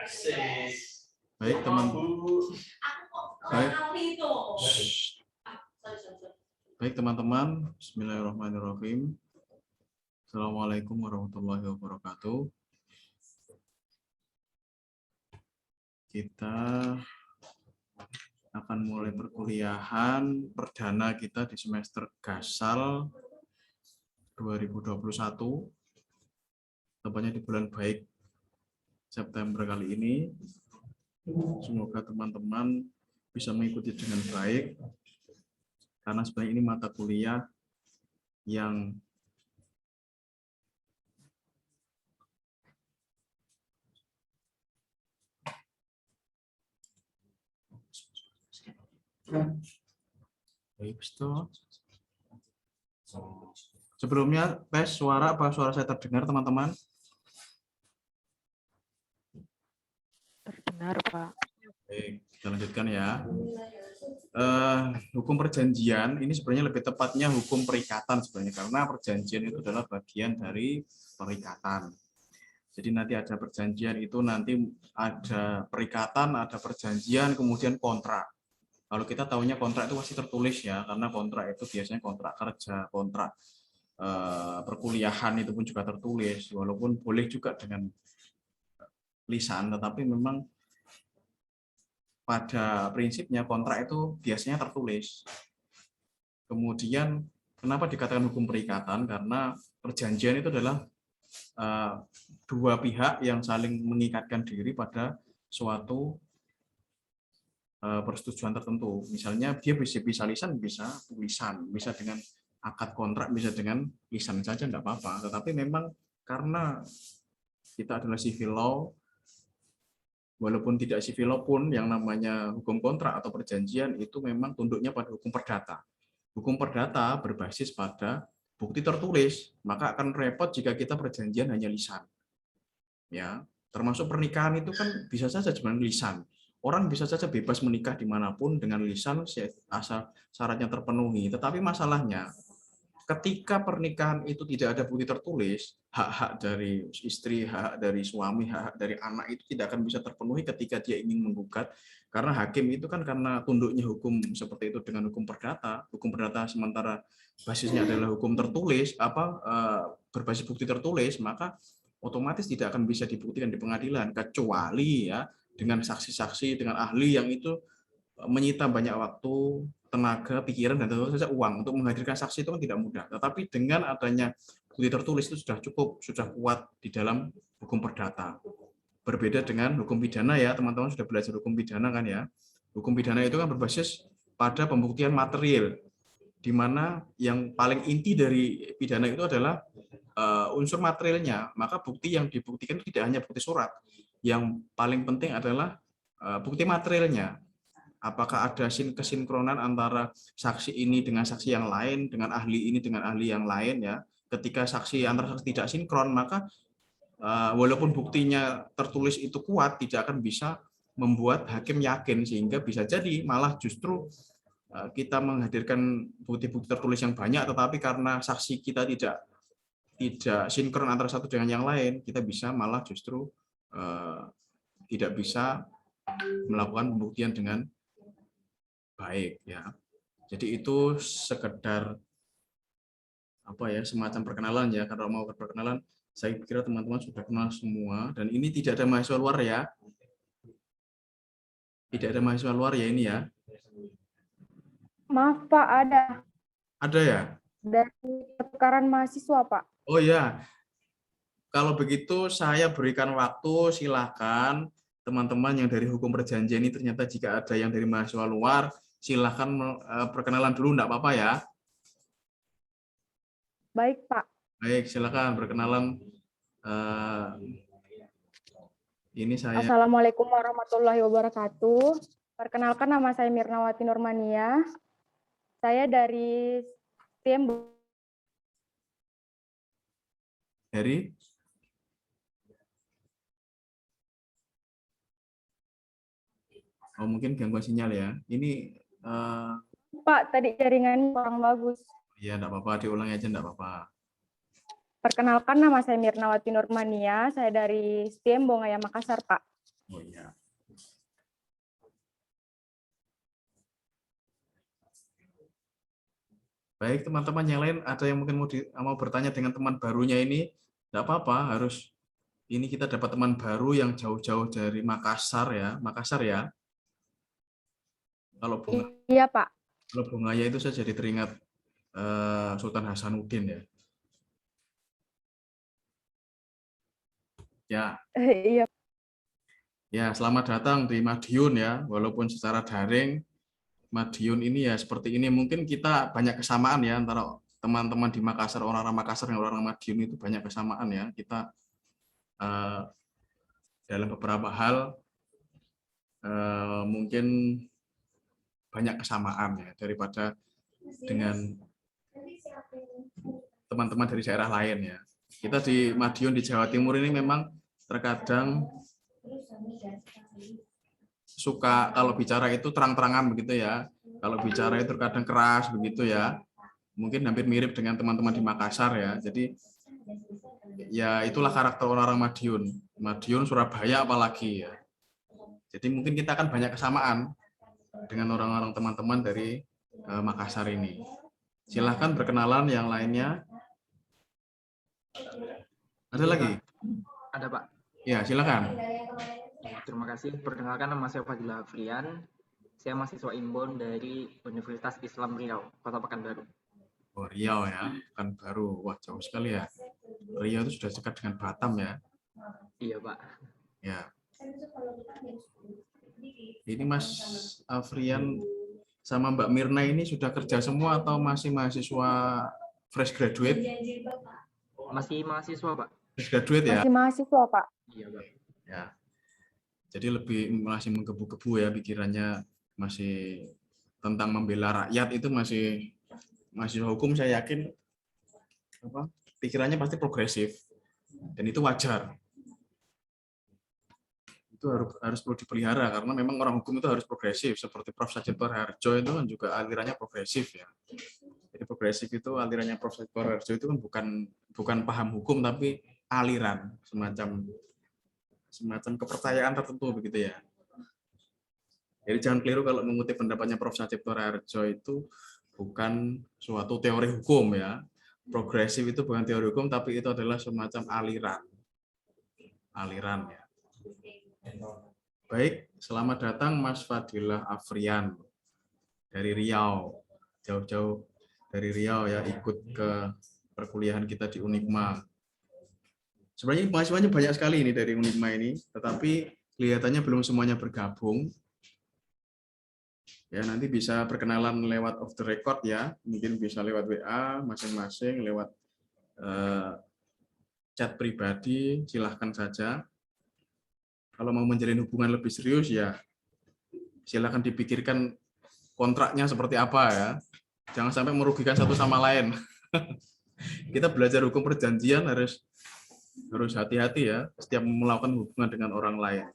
Baik teman. Baik. Baik teman-teman. Bismillahirrahmanirrahim. Assalamualaikum warahmatullahi wabarakatuh. Kita akan mulai perkuliahan perdana kita di semester Gasal 2021, tepatnya di bulan baik September kali ini. Semoga teman-teman bisa mengikuti dengan baik, karena sebenarnya ini mata kuliah yang sebelumnya tes suara, apa suara saya terdengar teman-teman? Terdengar, Pak. Baik, kita lanjutkan ya. Hukum perjanjian ini sebenarnya lebih tepatnya hukum perikatan sebenarnya, karena perjanjian itu adalah bagian dari perikatan. Jadi nanti ada perjanjian itu, nanti ada perikatan, ada perjanjian, kemudian kontrak. Kalau kita tahunya kontrak itu pasti tertulis ya, karena kontrak itu biasanya kontrak kerja, kontrak perkuliahan itu pun juga tertulis, walaupun boleh juga dengan lisan, tetapi memang pada prinsipnya kontrak itu biasanya tertulis. Kemudian kenapa dikatakan hukum perikatan? Karena perjanjian itu adalah dua pihak yang saling mengikatkan diri pada suatu persetujuan tertentu. Misalnya dia bisa lisan, bisa tulisan, bisa dengan akad kontrak, bisa dengan lisan saja enggak apa-apa. Tetapi memang karena kita adalah civil law, walaupun tidak civil law pun yang namanya hukum kontrak atau perjanjian itu memang tunduknya pada hukum perdata. Hukum perdata berbasis pada bukti tertulis, maka akan repot jika kita perjanjian hanya lisan. Ya, termasuk pernikahan itu kan bisa saja cuma lisan. Orang bisa saja bebas menikah dimanapun dengan lisan asal syaratnya terpenuhi. Tetapi masalahnya ketika pernikahan itu tidak ada bukti tertulis, hak-hak dari istri, hak dari suami, hak dari anak itu tidak akan bisa terpenuhi ketika dia ingin menggugat. Karena hakim itu kan karena tunduknya hukum seperti itu dengan hukum perdata sementara basisnya adalah hukum tertulis, berbasis bukti tertulis, maka otomatis tidak akan bisa dibuktikan di pengadilan, kecuali ya dengan saksi-saksi, dengan ahli yang itu menyita banyak waktu, tenaga, pikiran, dan tentu saja uang. Untuk menghadirkan saksi itu kan tidak mudah. Tetapi dengan adanya bukti tertulis itu sudah cukup, sudah kuat di dalam hukum perdata. Berbeda dengan hukum pidana ya, teman-teman sudah belajar hukum pidana kan ya. Hukum pidana itu kan berbasis pada pembuktian material, di mana yang paling inti dari pidana itu adalah unsur materialnya. Maka bukti yang dibuktikan itu tidak hanya bukti surat. Yang paling penting adalah bukti materialnya. Apakah ada kesinkronan antara saksi ini dengan saksi yang lain, dengan ahli ini dengan ahli yang lain ya. Ketika saksi antara saksi tidak sinkron, maka walaupun buktinya tertulis itu kuat, tidak akan bisa membuat hakim yakin, sehingga bisa jadi malah justru kita menghadirkan bukti-bukti tertulis yang banyak, tetapi karena saksi kita tidak sinkron antara satu dengan yang lain, kita bisa malah justru tidak bisa melakukan pembuktian dengan baik ya. Jadi itu sekedar semacam perkenalan ya. Kalau mau perkenalan, saya kira teman-teman sudah kenal semua, dan ini tidak ada mahasiswa luar ya. Tidak ada mahasiswa luar ya ini ya. Maaf Pak, ada. Ada ya? Dari pertukaran mahasiswa Pak. Oh ya, kalau begitu saya berikan waktu, silakan teman-teman yang dari hukum perjanjian ini, ternyata jika ada yang dari mahasiswa luar, silakan perkenalan dulu, enggak apa-apa ya. Baik Pak. Baik, silakan perkenalan. Ini saya. Assalamualaikum warahmatullahi wabarakatuh. Perkenalkan, nama saya Mirnawati Nurmania. Saya dari tim Dari mungkin gangguan sinyal ya. Ini Pak, tadi jaringan kurang bagus. ya enggak apa-apa, diulangi aja enggak apa-apa. Perkenalkan, nama saya Mirnawati Nurmania. Saya dari STIM Bongaya Makassar, Pak. Oh iya. Baik, teman-teman yang lain ada yang mungkin mau bertanya dengan teman barunya ini? Tidak apa-apa, harus ini kita dapat teman baru yang jauh-jauh dari Makassar ya. Makassar ya. Kalau bunga, Iya, Pak. kalau bunganya itu saya jadi teringat Sultan Hasanuddin ya. Ya, Iya. ya selamat datang di Madiun ya. Walaupun secara daring, Madiun ini ya seperti ini. Mungkin kita banyak kesamaan ya antara teman-teman di Makassar, orang-orang Makassar dan orang-orang Madiun itu banyak kesamaan ya. Kita eh, dalam beberapa hal mungkin banyak kesamaan ya daripada dengan teman-teman dari daerah lain ya. Kita di Madiun di Jawa Timur ini memang terkadang suka kalau bicara itu terang-terangan begitu ya. Kalau bicara itu terkadang keras begitu ya. Mungkin hampir mirip dengan teman-teman di Makassar ya. Jadi ya itulah karakter orang-orang Madiun. Madiun, Surabaya apalagi ya. Jadi mungkin kita akan banyak kesamaan dengan orang-orang teman-teman dari Makassar ini. Silahkan berkenalan yang lainnya. Ada lagi? Ada, Pak. Ya, silakan. Terima kasih. Perkenalkan, nama saya Fadila Afrian. Saya mahasiswa Inbon dari Universitas Islam Riau, Kota Pekanbaru. Oh, Riau ya, Pekanbaru. Wah, jauh sekali ya. Riau itu sudah dekat dengan Batam ya. Iya, Pak. Ya. Ini Mas Afrian sama Mbak Mirna ini sudah kerja semua atau masih mahasiswa fresh graduate? Masih mahasiswa, Pak. Fresh graduate ya? Masih mahasiswa, Pak. Iya, Pak. Ya. Jadi masih menggebu-gebu ya pikirannya, masih tentang membela rakyat itu masih mahasiswa hukum, saya yakin pikirannya pasti progresif dan itu wajar. Itu harus perlu dipelihara karena memang orang hukum itu harus progresif, seperti Prof. Satyendra Harjo itu kan juga alirannya progresif ya. Jadi progresif itu alirannya Prof. Satyendra Harjo itu kan bukan paham hukum tapi aliran, semacam kepercayaan tertentu begitu ya. Jadi jangan keliru kalau mengutip pendapatnya Prof. Satyendra Harjo itu bukan suatu teori hukum ya. Progresif itu bukan teori hukum tapi itu adalah semacam aliran ya. Baik, selamat datang Mas Fadilah Afrian dari Riau. Jauh-jauh dari Riau ya, ikut ke perkuliahan kita di Unikma. Sebenarnya mahasiswanya banyak sekali ini dari Unikma ini, tetapi kelihatannya belum semuanya bergabung. Ya, nanti bisa perkenalan lewat off the record ya, mungkin bisa lewat WA masing-masing, lewat chat pribadi, silahkan saja. Kalau mau menjalin hubungan lebih serius ya silakan dipikirkan kontraknya seperti apa ya. Jangan sampai merugikan satu sama lain. Kita belajar hukum perjanjian harus hati-hati ya setiap melakukan hubungan dengan orang lain.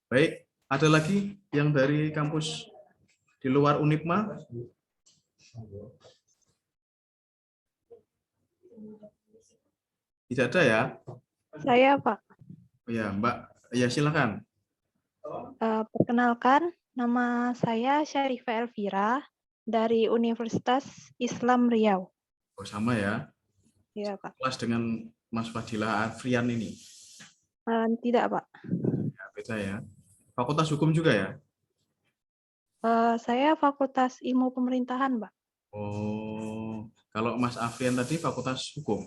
Baik, ada lagi yang dari kampus di luar Unikma? Tidak ada ya? Saya, Pak. Ya, Mbak. Ya, silakan. Perkenalkan, nama saya Syarifah Elvira dari Universitas Islam Riau. Oh, sama ya? Iya, Pak. Kelas dengan Mas Fadilah Afrian ini? Tidak, Pak. Ya, beda ya. Fakultas Hukum juga ya? Saya Fakultas Ilmu Pemerintahan, Pak. Oh, kalau Mas Afrian tadi Fakultas Hukum?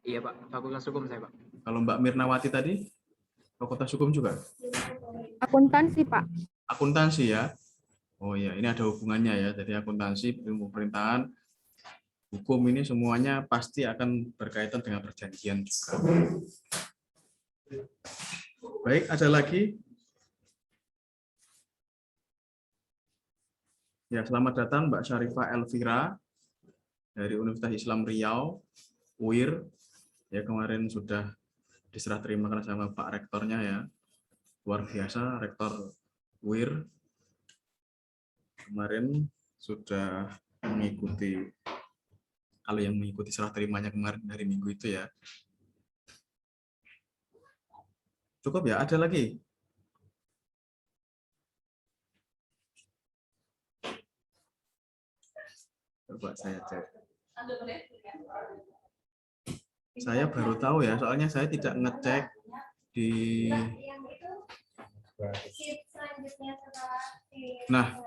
Iya, Pak. Fakultas Hukum saya, Pak. Kalau Mbak Mirnawati tadi Fakultas Hukum juga? Akuntansi, Pak. Akuntansi ya? Oh iya, ini ada hubungannya ya. Jadi akuntansi, ilmu pemerintahan, hukum ini semuanya pasti akan berkaitan dengan perjanjian juga. Baik, ada lagi? Ya, selamat datang Mbak Syarifah Elvira dari Universitas Islam Riau, UIR. Ya, kemarin sudah diserah terimakan sama Pak Rektornya ya. Luar biasa, Rektor UIR. Kemarin sudah mengikuti, kalau yang mengikuti serah terimanya kemarin hari Minggu itu ya. Cukup ya? Ada lagi? Coba saya cek. Saya baru tahu ya, soalnya saya tidak ngecek di. Nah,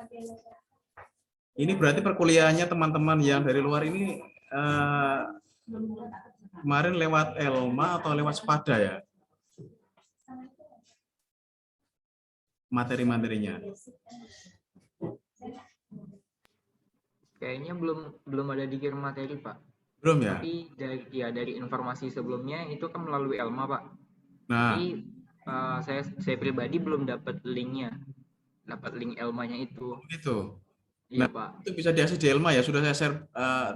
ini berarti perkuliahannya teman-teman yang dari luar ini kemarin lewat Elma atau lewat Spada ya? Materi-materinya. Kayaknya belum ada dikirim materi, Pak. Belum ya? Tapi dari informasi sebelumnya itu kan melalui Elma, Pak. Nah, Tapi saya pribadi belum dapat linknya, dapat link Elmanya itu. itu. Iya, Nah, Pak. itu bisa diakses di Elma ya. Sudah saya share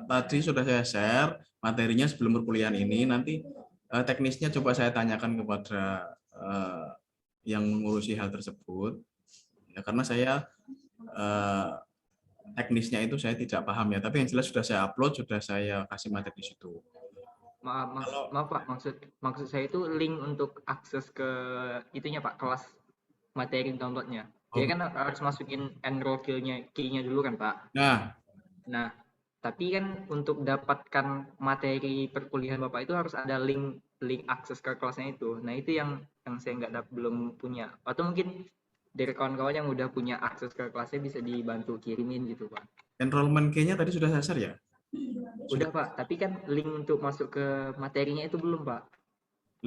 tadi, sudah saya share materinya sebelum perkuliahan ini. Nanti teknisnya coba saya tanyakan kepada yang mengurusi hal tersebut. Ya, karena saya teknisnya itu saya tidak paham ya. Tapi yang jelas sudah saya upload, sudah saya kasih materi di situ. Maaf Pak, maksud saya itu link untuk akses ke itunya Pak, kelas materi downloadnya. Dia kan harus masukin enroll key-nya dulu kan Pak. Nah, tapi kan untuk dapatkan materi perkuliahan Bapak itu harus ada link akses ke kelasnya itu. Nah, itu yang saya belum punya. Atau mungkin dari kawan-kawan yang udah punya akses ke kelasnya bisa dibantu kirimin gitu Pak. Enrollment key-nya tadi sudah saya share ya? Udah Pak, tapi kan link untuk masuk ke materinya itu belum Pak.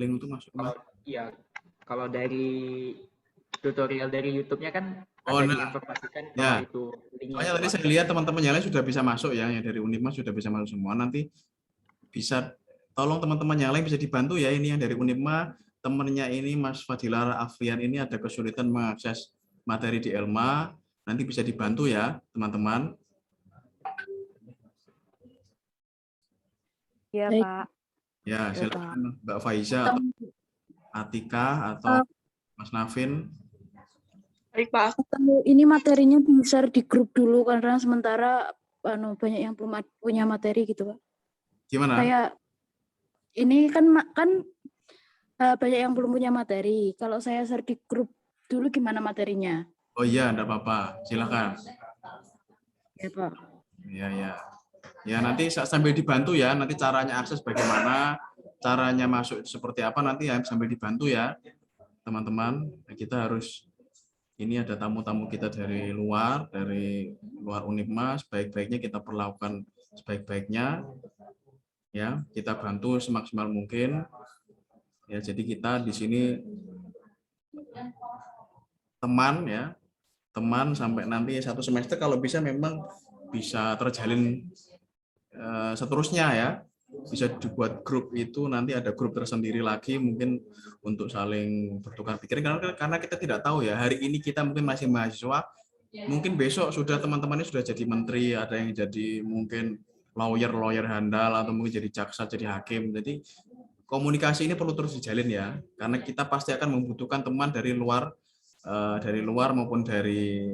Link untuk masuk ke Iya, kalau dari tutorial dari YouTube-nya kan ada diinformasikan kalau itu linknya. Soalnya tadi saya lihat teman-teman yang lain sudah bisa masuk ya, yang dari Unipmas sudah bisa masuk semua. Nanti bisa tolong teman-teman yang lain bisa dibantu ya, ini yang dari Unipma, temennya ini Mas Fadilar Afrian ini ada kesulitan mengakses materi di Elma, nanti bisa dibantu ya teman-teman. Iya Pak. Ya, silakan Mbak Faiza atau Atika atau Mas Navin. Baik Pak, ini materinya di-share di grup dulu karena sementara banyak yang belum punya materi gitu Pak. Gimana? Kayak ini kan banyak yang belum punya materi. Kalau saya share di grup dulu gimana materinya? Oh iya, enggak apa-apa. Silakan. Ya Pak. Ya. Ya nanti sambil dibantu ya, nanti caranya akses bagaimana, caranya masuk seperti apa nanti ya sambil dibantu ya teman-teman. Kita harus, ini ada tamu-tamu kita dari luar Unipmas, baik-baiknya kita perlakukan sebaik-baiknya ya, kita bantu semaksimal mungkin ya. Jadi kita di sini teman sampai nanti 1 semester kalau bisa memang bisa terjalin seterusnya ya, bisa dibuat grup itu, nanti ada grup tersendiri lagi mungkin untuk saling bertukar pikiran, karena kita tidak tahu ya, hari ini kita mungkin masih mahasiswa, mungkin besok sudah teman-temannya sudah jadi menteri, ada yang jadi mungkin lawyer handal, atau mungkin jadi jaksa, jadi hakim. Jadi komunikasi ini perlu terus dijalin ya, karena kita pasti akan membutuhkan teman dari luar maupun dari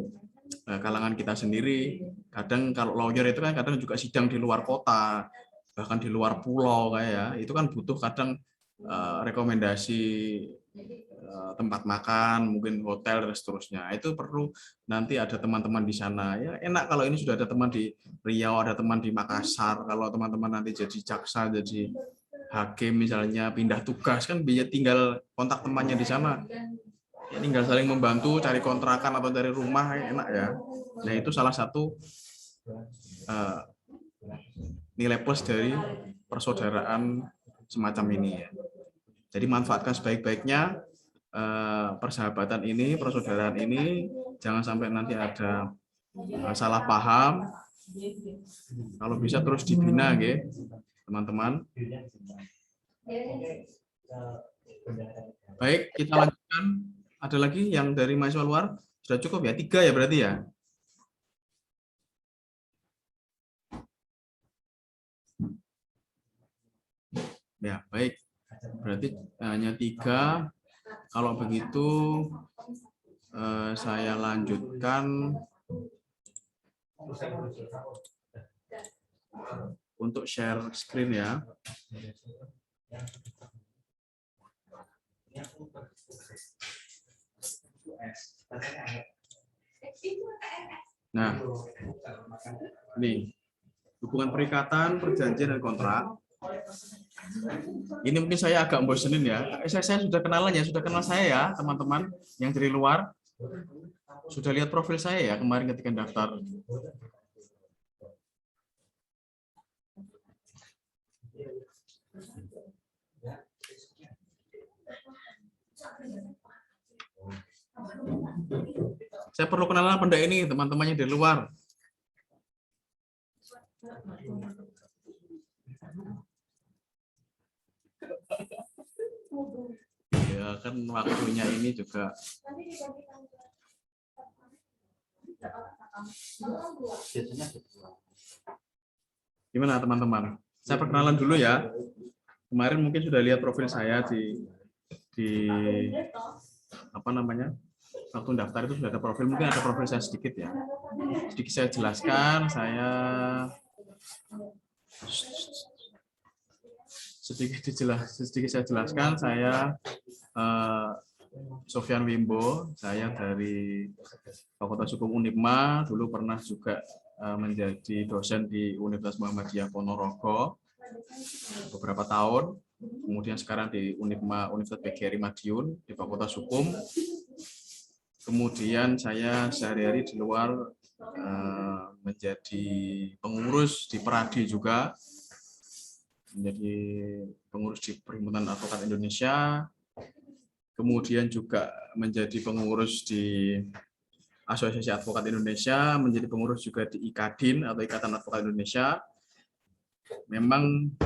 kalangan kita sendiri. Kadang kalau lawyer itu kan kadang juga sidang di luar kota, bahkan di luar pulau kayak ya, itu kan butuh kadang rekomendasi tempat makan, mungkin hotel dan seterusnya. Itu perlu nanti ada teman-teman di sana. Ya enak kalau ini sudah ada teman di Riau, ada teman di Makassar. Kalau teman-teman nanti jadi jaksa, jadi hakim misalnya, pindah tugas kan bisa tinggal kontak temannya di sana. Ya, tinggal saling membantu cari kontrakan atau dari rumah, enak ya. Nah itu salah satu nilai plus dari persaudaraan semacam ini ya. Jadi manfaatkan sebaik-baiknya persahabatan ini, persaudaraan ini, jangan sampai nanti ada salah paham. Kalau bisa terus dibina, teman-teman. Baik, kita lanjutkan. Ada lagi yang dari mahasiswa luar? Sudah cukup ya? 3 ya berarti ya? Ya, baik. Berarti hanya 3. Kalau begitu, saya lanjutkan untuk share screen ya. Nah, ini hubungan perikatan, perjanjian, dan kontrak. Ini mungkin saya agak bosenin ya. Saya sudah kenalan ya, sudah kenal saya ya, teman-teman yang dari luar. Sudah lihat profil saya ya kemarin ketika daftar. Saya perlu kenalan apa enggak ini teman-temannya dari luar? Ya kan waktunya ini juga. Gimana teman-teman? Saya perkenalan dulu ya. Kemarin mungkin sudah lihat profil saya di apa namanya? Waktu daftar itu sudah ada profil, mungkin ada profil saya sedikit ya. Sedikit saya jelaskan, sedikit saya jelaskan, saya Sofyan Wimbo, saya dari Fakultas Hukum Unipma, dulu pernah juga menjadi dosen di Universitas Muhammadiyah Ponorogo beberapa tahun, kemudian sekarang di Unipma Universitas PGRI Madiun di Fakultas Hukum. Kemudian saya sehari-hari di luar menjadi pengurus di Peradi juga, menjadi pengurus di Perhimpunan Advokat Indonesia, kemudian juga menjadi pengurus di Asosiasi Advokat Indonesia, menjadi pengurus juga di IKADIN atau Ikatan Advokat Indonesia. Memang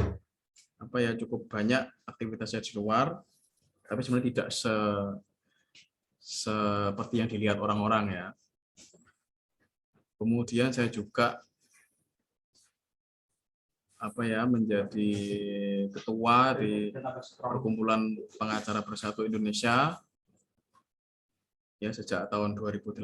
cukup banyak aktivitas saya di luar, tapi sebenarnya tidak seperti yang dilihat orang-orang ya. Kemudian saya juga menjadi ketua di Perkumpulan Pengacara Bersatu Indonesia ya sejak tahun 2018.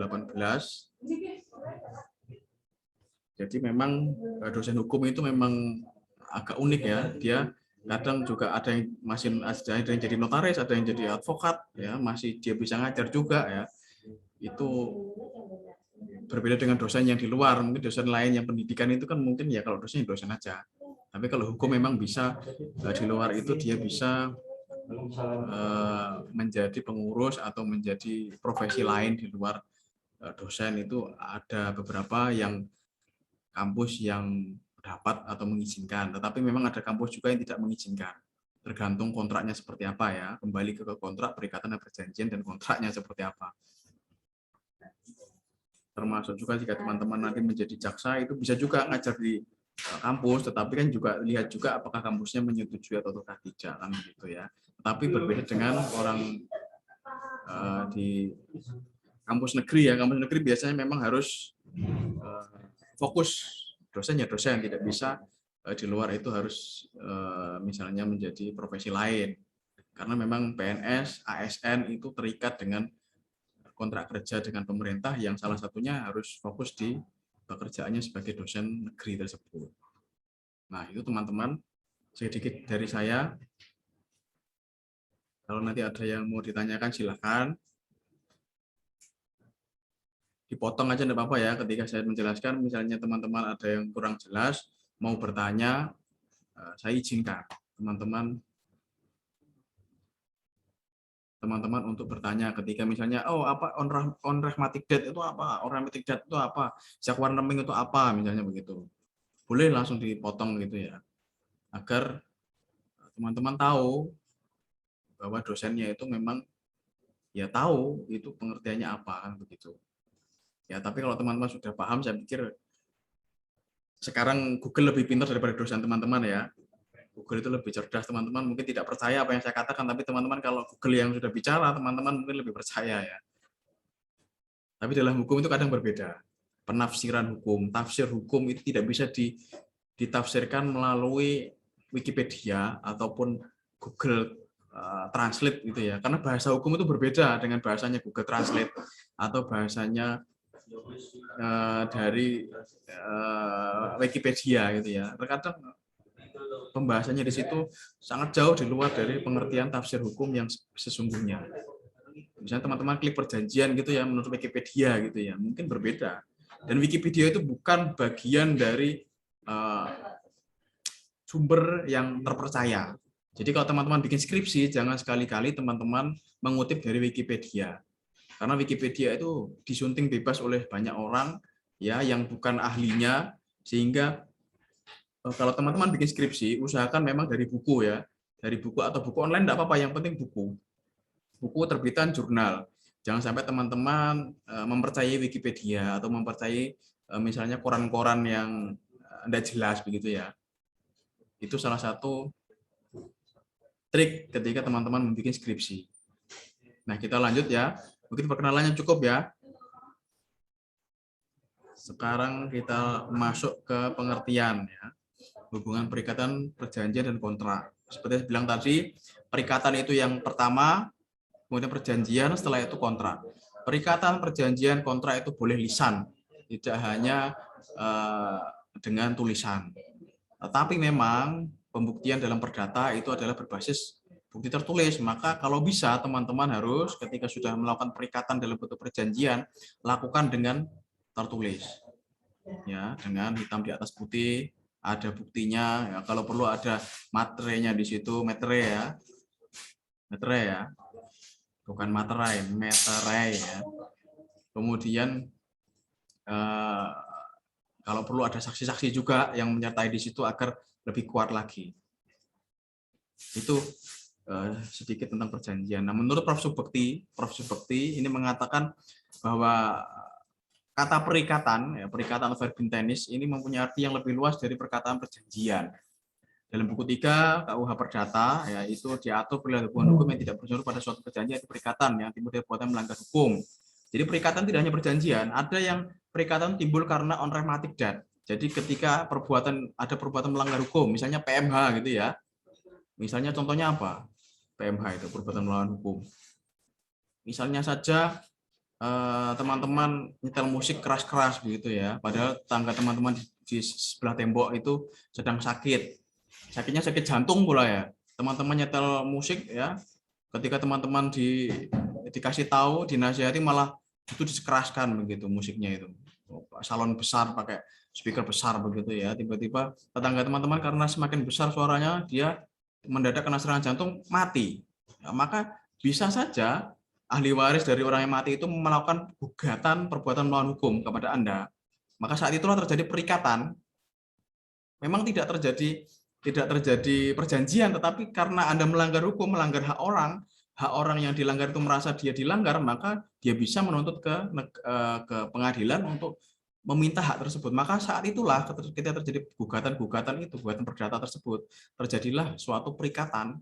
Jadi memang dosen hukum itu memang agak unik ya. Dia kadang juga ada yang jadi notaris, ada yang jadi advokat ya, masih dia bisa ngajar juga ya. Itu berbeda dengan dosen yang di luar. Mungkin dosen lain yang pendidikan itu kan mungkin ya kalau dosen aja. Tapi kalau hukum memang bisa di luar itu dia bisa menjadi pengurus atau menjadi profesi lain di luar dosen. Itu ada beberapa yang kampus yang dapat atau mengizinkan, tetapi memang ada kampus juga yang tidak mengizinkan. Tergantung kontraknya seperti apa ya. Kembali ke kontrak, perikatan dan perjanjian dan kontraknya seperti apa. Termasuk juga jika teman-teman nanti menjadi jaksa itu bisa juga ngajar di kampus, tetapi kan juga lihat juga apakah kampusnya menyetujui atau tidak kan begitu ya. Tetapi berbeda dengan orang di kampus negeri ya. Kampus negeri biasanya memang harus fokus dosen ya dosen, tidak bisa di luar itu harus misalnya menjadi profesi lain. Karena memang PNS, ASN itu terikat dengan kontrak kerja dengan pemerintah yang salah satunya harus fokus di pekerjaannya sebagai dosen negeri tersebut. Nah, itu teman-teman sedikit dari saya. Kalau nanti ada yang mau ditanyakan silakan. Dipotong aja enggak apa-apa ya ketika saya menjelaskan, misalnya teman-teman ada yang kurang jelas mau bertanya, saya izinkan teman-teman untuk bertanya ketika misalnya apa on rehmatic death itu apa, on rehmatic death itu apa, Jaguar Neming itu apa, misalnya begitu. Boleh langsung dipotong gitu ya. Agar teman-teman tahu bahwa dosennya itu memang ya tahu itu pengertiannya apa kan begitu. Ya, tapi kalau teman-teman sudah paham, saya pikir sekarang Google lebih pintar daripada dosen teman-teman ya. Google itu lebih cerdas, teman-teman mungkin tidak percaya apa yang saya katakan, tapi teman-teman kalau Google yang sudah bicara, teman-teman mungkin lebih percaya ya. Tapi dalam hukum itu kadang berbeda. Penafsiran hukum, tafsir hukum itu tidak bisa ditafsirkan melalui Wikipedia ataupun Google Translate gitu ya. Karena bahasa hukum itu berbeda dengan bahasanya Google Translate atau bahasanya dari Wikipedia gitu ya. Terkadang pembahasannya di situ sangat jauh di luar dari pengertian tafsir hukum yang sesungguhnya. Misalnya teman-teman klik perjanjian gitu ya menurut Wikipedia gitu ya, mungkin berbeda Dan Wikipedia itu bukan bagian dari sumber yang terpercaya. Jadi kalau teman-teman bikin skripsi, jangan sekali-kali teman-teman mengutip dari Wikipedia. Karena Wikipedia itu disunting bebas oleh banyak orang ya yang bukan ahlinya, sehingga kalau teman-teman bikin skripsi, usahakan memang dari buku ya. Dari buku atau buku online enggak apa-apa, yang penting buku. Buku terbitan jurnal. Jangan sampai teman-teman mempercayai Wikipedia atau mempercayai misalnya koran-koran yang enggak jelas begitu ya. Itu salah satu trik ketika teman-teman membuat skripsi. Nah, kita lanjut ya. Mungkin perkenalannya cukup ya. Sekarang kita masuk ke pengertian ya. Hubungan perikatan, perjanjian, dan kontrak. Seperti saya bilang tadi, perikatan itu yang pertama, kemudian perjanjian, setelah itu kontrak. Perikatan, perjanjian, kontrak itu boleh lisan, tidak hanya dengan tulisan. Tetapi memang pembuktian dalam perdata itu adalah berbasis bukti tertulis. Maka kalau bisa teman-teman harus ketika sudah melakukan perikatan dalam bentuk perjanjian, lakukan dengan tertulis. Ya, dengan hitam di atas putih, ada buktinya. Ya, kalau perlu ada materainya di situ, materai ya. Bukan materai, materai ya. Kemudian kalau perlu ada saksi-saksi juga yang menyertai di situ agar lebih kuat lagi. Itu sedikit tentang perjanjian. Nah, menurut Prof. Subekti ini mengatakan bahwa kata perikatan, ya, perikatan atau verbum tennis ini mempunyai arti yang lebih luas dari perkataan perjanjian. Dalam buku 3 KUH Perdata, ya, itu diatur perihal hubungan hukum yang tidak bersumber pada suatu perjanjian itu perikatan yang timbul dari perbuatan melanggar hukum. Jadi perikatan tidak hanya perjanjian, ada yang perikatan timbul karena on rhematic dat. Jadi ketika ada perbuatan melanggar hukum, misalnya PMH gitu ya. Misalnya contohnya apa? PMH itu perbuatan melawan hukum. Misalnya saja teman-teman nyetel musik keras-keras begitu ya, padahal tangga teman-teman di sebelah tembok itu sedang sakitnya sakit jantung pula ya. Teman-teman nyetel musik ya, ketika teman-teman dikasih tahu, dinasihati malah itu dikeraskan begitu musiknya itu. Salon besar pakai speaker besar begitu ya, tiba-tiba tetangga teman-teman karena semakin besar suaranya dia mendadak kena serangan jantung mati. Ya, maka bisa saja ahli waris dari orang yang mati itu melakukan gugatan perbuatan melawan hukum kepada Anda. Maka saat itulah terjadi perikatan. Memang tidak terjadi perjanjian, tetapi karena Anda melanggar hukum, melanggar hak orang yang dilanggar itu merasa dia dilanggar, maka dia bisa menuntut ke pengadilan untuk meminta hak tersebut. Maka saat itulah ketika terjadi gugatan perdata tersebut, terjadilah suatu perikatan.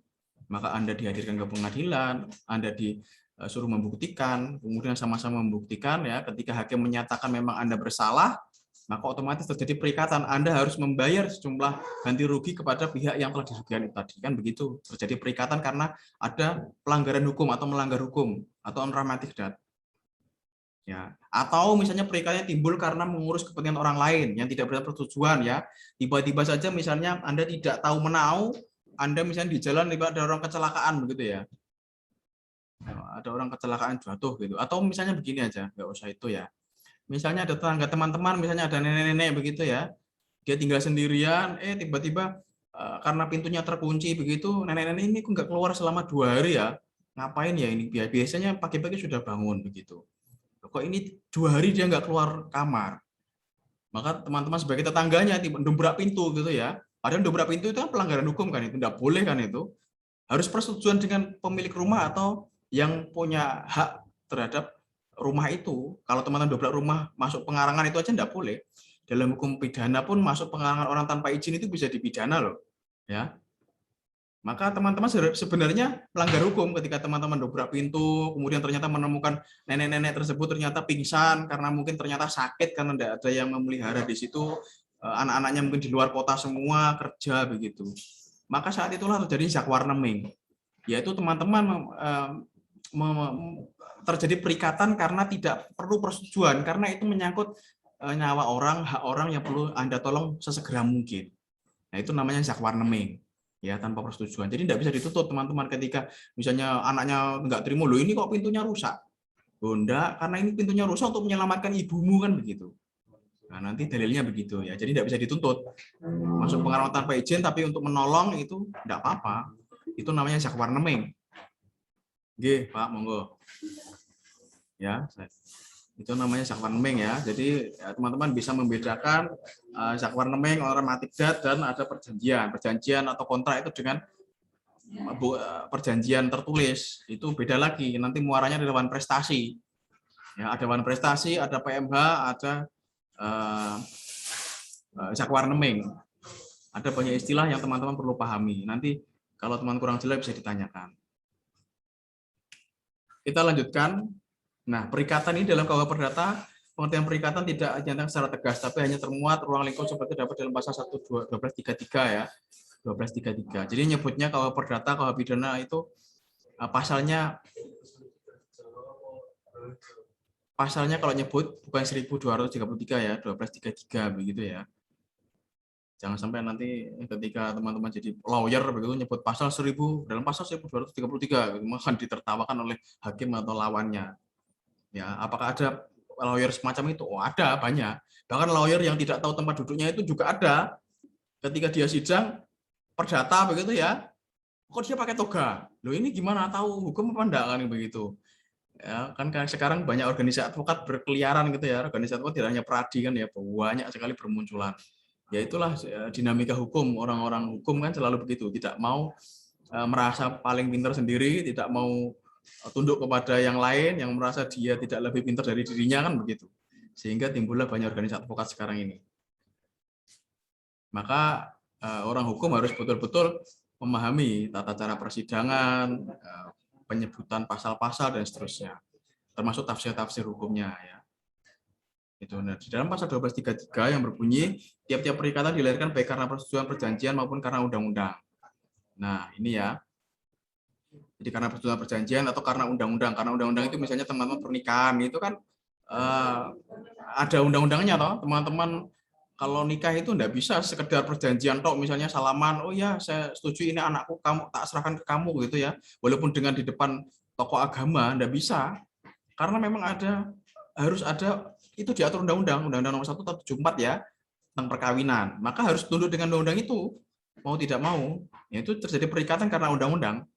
Maka Anda dihadirkan ke pengadilan, Anda disuruh membuktikan, kemudian sama-sama membuktikan ya. Ketika hakim menyatakan memang Anda bersalah, maka otomatis terjadi perikatan. Anda harus membayar sejumlah ganti rugi kepada pihak yang telah dirugikan itu tadi, kan begitu. Terjadi perikatan karena ada pelanggaran hukum atau melanggar hukum atau on rhematic dat. Ya, atau misalnya perikatannya timbul karena mengurus kepentingan orang lain yang tidak bersetujuan ya. Tiba-tiba saja misalnya Anda tidak tahu menau, Anda misalnya di jalan tiba ada orang kecelakaan begitu ya. Ada orang kecelakaan jatuh gitu. Atau misalnya begini aja, nggak usah itu ya. Misalnya ada tetangga teman-teman, misalnya ada nenek-nenek begitu ya. Dia tinggal sendirian, tiba-tiba karena pintunya terkunci begitu, nenek-nenek ini kok nggak keluar selama 2 hari ya. Ngapain ya ini? Biasanya pagi-pagi sudah bangun begitu. Kok ini 2 hari dia nggak keluar kamar. Maka teman-teman sebagai tetangganya dobrak pintu gitu ya. Padahal dobrak pintu itu kan pelanggaran hukum kan, itu nggak boleh kan itu. Harus persetujuan dengan pemilik rumah atau yang punya hak terhadap rumah itu. Kalau teman-teman dobrak rumah masuk pengarangan itu aja nggak boleh. Dalam hukum pidana pun masuk pengarangan orang tanpa izin itu bisa dipidana loh. Ya. Maka teman-teman sebenarnya melanggar hukum ketika teman-teman dobrak pintu, kemudian ternyata menemukan nenek-nenek tersebut ternyata pingsan karena mungkin ternyata sakit karena tidak ada yang memelihara di situ, anak-anaknya mungkin di luar kota semua kerja begitu. Maka saat itulah terjadi zakwarneming, yaitu teman-teman terjadi perikatan karena tidak perlu persetujuan, karena itu menyangkut nyawa orang, hak orang yang perlu Anda tolong sesegera mungkin. Nah, itu namanya zakwarneming. Ya, tanpa persetujuan. Jadi tidak bisa ditutup teman-teman ketika misalnya anaknya nggak terima, loh ini kok pintunya rusak. Oh enggak, karena ini pintunya rusak untuk menyelamatkan ibumu kan begitu. Nah, nanti dalilnya begitu ya. Jadi tidak bisa dituntut. Masuk pengaruh tanpa izin tapi untuk menolong itu tidak apa-apa. Itu namanya Zakwan Nemeng. Nggih, Pak, monggo. Ya, itu namanya Zakwan Nemeng ya. Jadi teman-teman bisa membedakan Zakwan Nemeng, normatif dat, dan ada perjanjian. Perjanjian atau kontrak itu dengan perjanjian tertulis itu beda lagi. Nanti muaranya di dewan prestasi. Ya, ada dewan prestasi, ada PMH, ada Zakwan Nemeng. Ada banyak istilah yang teman-teman perlu pahami. Nanti kalau teman kurang jelas bisa ditanyakan. Kita lanjutkan. Nah, perikatan ini dalam KUH Perdata, pengertian perikatan tidak dinyatakan secara tegas, tapi hanya termuat ruang lingkup seperti dapat dalam pasal 1233 ya. 1233. Jadi nyebutnya KUH Perdata, KUH Pidana itu pasalnya kalau nyebut bukan 1233 ya, 1233 begitu ya. Jangan sampai nanti ketika teman-teman jadi lawyer begitu nyebut pasal 1000 dalam pasal 1233 gitu, akan ditertawakan oleh hakim atau lawannya. Ya, apakah ada lawyer semacam itu? Oh, ada banyak. Bahkan lawyer yang tidak tahu tempat duduknya itu juga ada. Ketika dia sidang perdata begitu ya, kok dia pakai toga? Loh ini gimana tahu hukum apa enggak kan begitu? Ya, kan sekarang banyak organisasi advokat berkeliaran gitu ya. Organisasi advokat tidak hanya Pradi kan ya, banyak sekali bermunculan. Ya itulah dinamika hukum. Orang-orang hukum kan selalu begitu, tidak mau merasa paling pintar sendiri, tidak mau tunduk kepada yang lain yang merasa dia tidak lebih pintar dari dirinya kan begitu. Sehingga timbullah banyak organisasi advokat sekarang ini. Maka orang hukum harus betul-betul memahami tata cara persidangan, penyebutan pasal-pasal dan seterusnya, termasuk tafsir-tafsir hukumnya ya. Itu. Nah, di dalam pasal 1233 yang berbunyi tiap-tiap perikatan dilahirkan baik karena persetujuan perjanjian maupun karena undang-undang. Nah, ini ya. Jadi karena persetujuan perjanjian atau karena undang-undang. Karena undang-undang itu misalnya teman-teman pernikahan itu kan ada undang-undangnya toh, teman-teman. Kalau nikah itu enggak bisa sekedar perjanjian tok, misalnya salaman, oh ya saya setuju ini anakku, kamu tak serahkan ke kamu gitu ya. Walaupun dengan di depan tokoh agama enggak bisa. Karena memang harus ada itu diatur undang-undang nomor 1 tahun 74 ya tentang perkawinan. Maka harus tunduk dengan undang-undang itu. Mau tidak mau, ya itu terjadi perikatan karena undang-undang.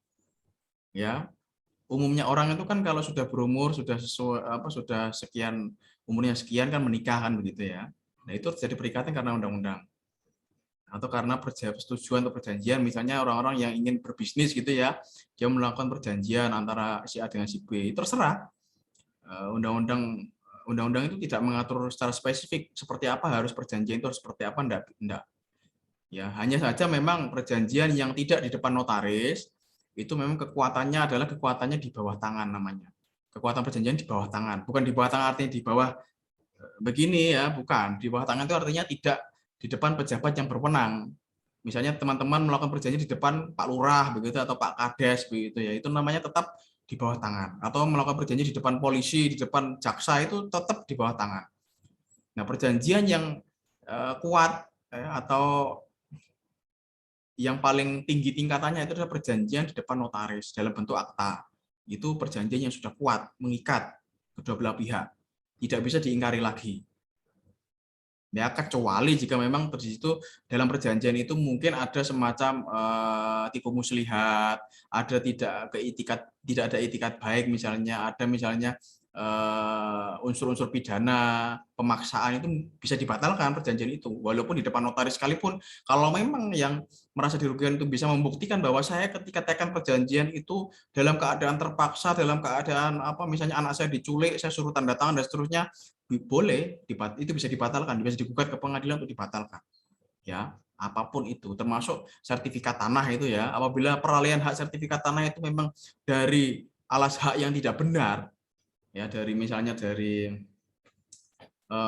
Ya. Umumnya orang itu kan kalau sudah berumur, sudah sesuai sudah sekian umurnya sekian kan menikah kan begitu ya. Nah, itu terjadi perikatan karena undang-undang. Atau karena persetujuan atau perjanjian, misalnya orang-orang yang ingin berbisnis gitu ya, dia melakukan perjanjian antara si A dengan si B. Terserah. Undang-undang itu tidak mengatur secara spesifik seperti apa harus perjanjian itu harus seperti apa enggak. Ya, hanya saja memang perjanjian yang tidak di depan notaris itu memang kekuatannya adalah kekuatannya di bawah tangan namanya. Kekuatan perjanjian di bawah tangan, bukan di bawah tangan artinya di bawah begini ya, bukan. Di bawah tangan itu artinya tidak di depan pejabat yang berwenang. Misalnya teman-teman melakukan perjanjian di depan Pak Lurah begitu atau Pak Kades begitu ya, itu namanya tetap di bawah tangan. Atau melakukan perjanjian di depan polisi, di depan jaksa itu tetap di bawah tangan. Nah, perjanjian yang kuat atau yang paling tinggi tingkatannya itu adalah perjanjian di depan notaris dalam bentuk akta. Itu perjanjian yang sudah kuat, mengikat kedua belah pihak. Tidak bisa diingkari lagi. Ya, kecuali jika memang di situ dalam perjanjian itu mungkin ada semacam tipu muslihat, ada tidak ada itikat baik misalnya, ada misalnya unsur-unsur pidana, pemaksaan itu bisa dibatalkan perjanjian itu walaupun di depan notaris sekalipun. Kalau memang yang merasa dirugikan itu bisa membuktikan bahwa saya ketika tekan perjanjian itu dalam keadaan terpaksa, dalam keadaan misalnya anak saya diculik, saya suruh tanda tangan dan seterusnya, boleh itu bisa dibatalkan, bisa digugat ke pengadilan untuk dibatalkan. Ya, apapun itu, termasuk sertifikat tanah itu ya. Apabila peralihan hak sertifikat tanah itu memang dari alas hak yang tidak benar, ya misalnya dari